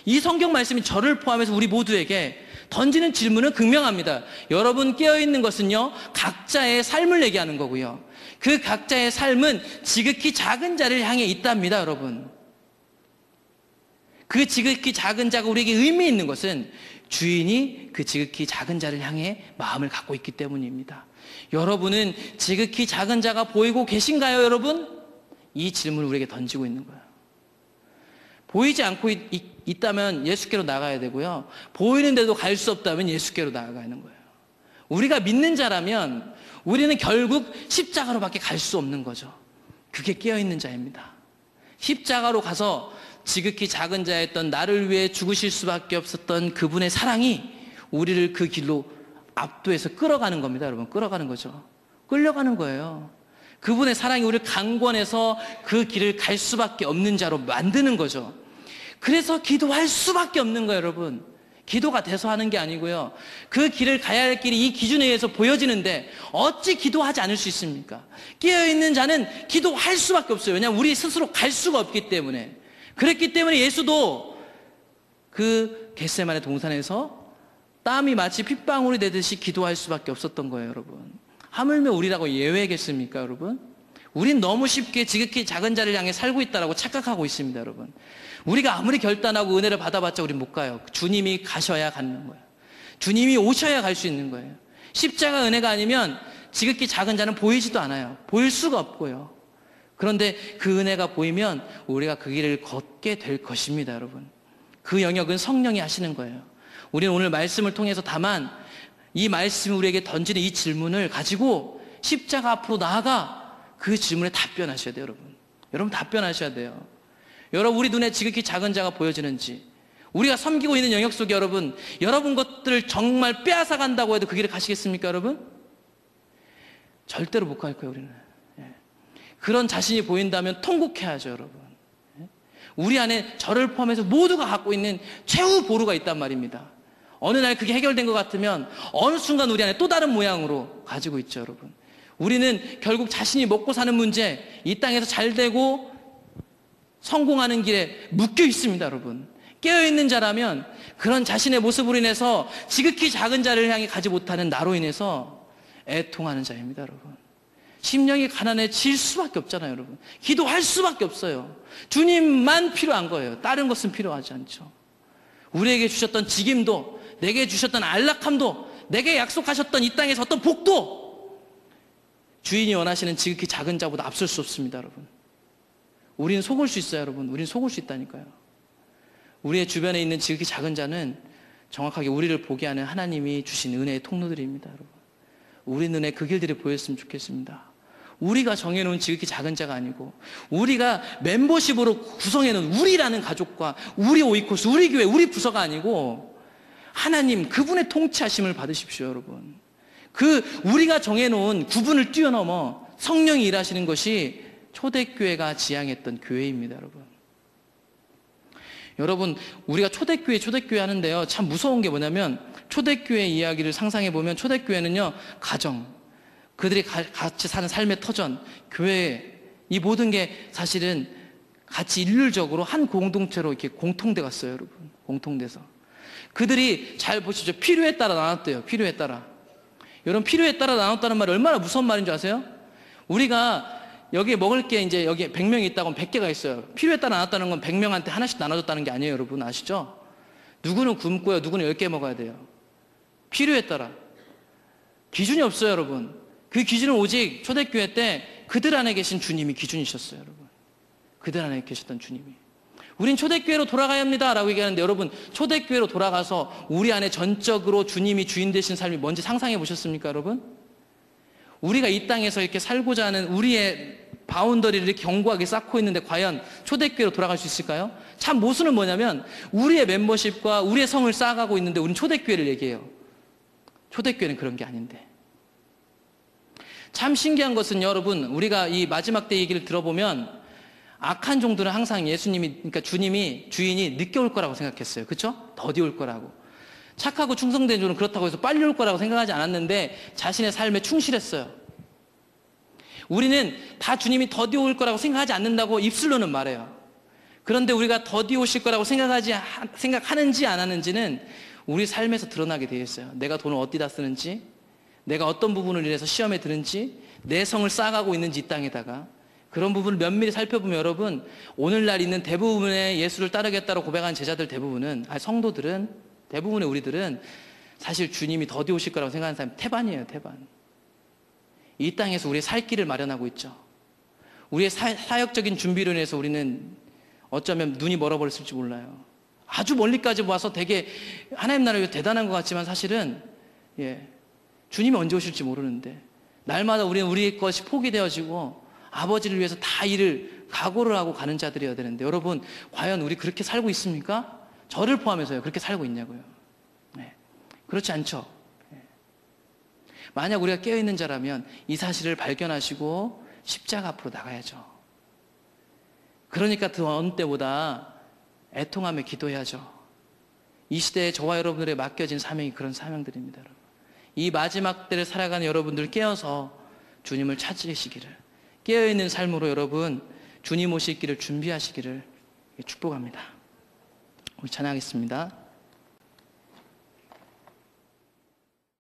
이 성경 말씀이 저를 포함해서 우리 모두에게 던지는 질문은 극명합니다. 여러분, 깨어 있는 것은요, 각자의 삶을 얘기하는 거고요. 그 각자의 삶은 지극히 작은 자를 향해 있답니다, 여러분. 그 지극히 작은 자가 우리에게 의미 있는 것은 주인이 그 지극히 작은 자를 향해 마음을 갖고 있기 때문입니다. 여러분은 지극히 작은 자가 보이고 계신가요, 여러분? 이 질문을 우리에게 던지고 있는 거예요. 보이지 않고 있다면 예수께로 나가야 되고요. 보이는데도 갈 수 없다면 예수께로 나아가는 거예요. 우리가 믿는 자라면 우리는 결국 십자가로밖에 갈 수 없는 거죠. 그게 깨어있는 자입니다. 십자가로 가서 지극히 작은 자였던 나를 위해 죽으실 수밖에 없었던 그분의 사랑이 우리를 그 길로 압도해서 끌어가는 겁니다, 여러분. 끌어가는 거죠. 끌려가는 거예요. 그분의 사랑이 우리를 강권해서 그 길을 갈 수밖에 없는 자로 만드는 거죠. 그래서 기도할 수밖에 없는 거예요, 여러분. 기도가 돼서 하는 게 아니고요. 그 길을 가야 할 길이 이 기준에 의해서 보여지는데 어찌 기도하지 않을 수 있습니까? 깨어있는 자는 기도할 수밖에 없어요. 왜냐하면 우리 스스로 갈 수가 없기 때문에. 그랬기 때문에 예수도 그 겟세마네 동산에서 땀이 마치 핏방울이 되듯이 기도할 수밖에 없었던 거예요, 여러분. 하물며 우리라고 예외겠습니까, 여러분? 우린 너무 쉽게 지극히 작은 자를 향해 살고 있다라고 착각하고 있습니다, 여러분. 우리가 아무리 결단하고 은혜를 받아봤자 우린 못 가요. 주님이 가셔야 가는 거예요. 주님이 오셔야 갈 수 있는 거예요. 십자가 은혜가 아니면 지극히 작은 자는 보이지도 않아요. 보일 수가 없고요. 그런데 그 은혜가 보이면 우리가 그 길을 걷게 될 것입니다, 여러분. 그 영역은 성령이 하시는 거예요. 우리는 오늘 말씀을 통해서 다만 이 말씀이 우리에게 던지는 이 질문을 가지고 십자가 앞으로 나아가 그 질문에 답변하셔야 돼요, 여러분. 여러분, 답변하셔야 돼요. 여러분, 우리 눈에 지극히 작은 자가 보여지는지, 우리가 섬기고 있는 영역 속에 여러분 것들을 정말 빼앗아 간다고 해도 그 길을 가시겠습니까, 여러분? 절대로 못 갈 거예요, 우리는. 그런 자신이 보인다면 통곡해야죠, 여러분. 우리 안에 저를 포함해서 모두가 갖고 있는 최후 보루가 있단 말입니다. 어느 날 그게 해결된 것 같으면 어느 순간 우리 안에 또 다른 모양으로 가지고 있죠, 여러분. 우리는 결국 자신이 먹고 사는 문제, 이 땅에서 잘 되고 성공하는 길에 묶여 있습니다, 여러분. 깨어있는 자라면 그런 자신의 모습으로 인해서 지극히 작은 자를 향해 가지 못하는 나로 인해서 애통하는 자입니다, 여러분. 심령이 가난해질 수밖에 없잖아요, 여러분. 기도할 수밖에 없어요. 주님만 필요한 거예요. 다른 것은 필요하지 않죠. 우리에게 주셨던 직임도, 내게 주셨던 안락함도, 내게 약속하셨던 이 땅에서 어떤 복도 주인이 원하시는 지극히 작은 자보다 앞설 수 없습니다, 여러분. 우리는 속을 수 있어요, 여러분. 우리는 속을 수 있다니까요. 우리의 주변에 있는 지극히 작은 자는 정확하게 우리를 보게 하는 하나님이 주신 은혜의 통로들입니다, 여러분. 우리 눈에 그 길들이 보였으면 좋겠습니다. 우리가 정해놓은 지극히 작은 자가 아니고, 우리가 멤버십으로 구성해놓은 우리라는 가족과 우리 오이코스, 우리 교회, 우리 부서가 아니고 하나님 그분의 통치하심을 받으십시오, 여러분. 우리가 정해놓은 구분을 뛰어넘어 성령이 일하시는 것이 초대교회가 지향했던 교회입니다, 여러분. 여러분, 우리가 초대교회 하는데요, 참 무서운 게 뭐냐면, 초대교회 이야기를 상상해보면, 초대교회는요, 가정, 그들이 같이 사는 삶의 터전, 교회, 이 모든 게 사실은 같이 일률적으로 한 공동체로 이렇게 공통돼 갔어요, 여러분. 공통돼서. 그들이 잘 보시죠. 필요에 따라 나눴대요, 필요에 따라. 여러분, 필요에 따라 나눴다는 말이 얼마나 무서운 말인 줄 아세요? 우리가 여기에 먹을 게 이제 여기 100명이 있다고 하면 100개가 있어요. 필요에 따라 나눴다는 건 100명한테 하나씩 나눠줬다는 게 아니에요, 여러분. 아시죠? 누구는 굶고요, 누구는 10개 먹어야 돼요. 필요에 따라. 기준이 없어요, 여러분. 그 기준은 오직 초대교회 때 그들 안에 계신 주님이 기준이셨어요, 여러분. 그들 안에 계셨던 주님이. 우린 초대교회로 돌아가야 합니다 라고 얘기하는데, 여러분, 초대교회로 돌아가서 우리 안에 전적으로 주님이 주인 되신 삶이 뭔지 상상해 보셨습니까, 여러분? 우리가 이 땅에서 이렇게 살고자 하는 우리의 바운더리를 이렇게 견고하게 쌓고 있는데 과연 초대교회로 돌아갈 수 있을까요? 참 모순은 뭐냐면, 우리의 멤버십과 우리의 성을 쌓아가고 있는데 우리는 초대교회를 얘기해요. 초대교회는 그런 게 아닌데. 참 신기한 것은 여러분, 우리가 이 마지막 때 얘기를 들어보면 악한 종들은 항상 그러니까 주인이 늦게 올 거라고 생각했어요. 그렇죠? 더디 올 거라고. 착하고 충성된 종은 그렇다고 해서 빨리 올 거라고 생각하지 않았는데 자신의 삶에 충실했어요. 우리는 다 주님이 더디 올 거라고 생각하지 않는다고 입술로는 말해요. 그런데 우리가 더디 오실 거라고 생각하는지 안 하는지는 우리 삶에서 드러나게 되어 있어요. 내가 돈을 어디다 쓰는지, 내가 어떤 부분을 위해서 시험에 드는지, 내 성을 쌓아가고 있는지, 이 땅에다가 그런 부분을 면밀히 살펴보면 여러분, 오늘날 있는 대부분의 예수를 따르겠다고 고백하는 제자들 성도들은, 대부분의 우리들은 사실 주님이 더디 오실 거라고 생각하는 사람이 태반이에요, 태반. 이 땅에서 우리의 살 길을 마련하고 있죠. 우리의 사역적인 준비로 인해서 우리는 어쩌면 눈이 멀어버렸을지 몰라요. 아주 멀리까지 와서 되게 하나님 나라가 대단한 것 같지만 사실은 주님이 언제 오실지 모르는데, 날마다 우리는 우리의 것이 포기되어지고 아버지를 위해서 다 일을 각오를 하고 가는 자들이어야 되는데, 여러분, 과연 우리 그렇게 살고 있습니까? 저를 포함해서요, 그렇게 살고 있냐고요. 그렇지 않죠. 만약 우리가 깨어있는 자라면 이 사실을 발견하시고 십자가 앞으로 나가야죠. 그러니까 그 어느 때보다 애통하며 기도해야죠. 이 시대에 저와 여러분들에게 맡겨진 사명이 그런 사명들입니다, 여러분. 이 마지막 때를 살아가는 여러분들 깨어서 주님을 찾으시기를, 깨어있는 삶으로 여러분 주님 오실 길을 준비하시기를 축복합니다. 우리 찬양하겠습니다.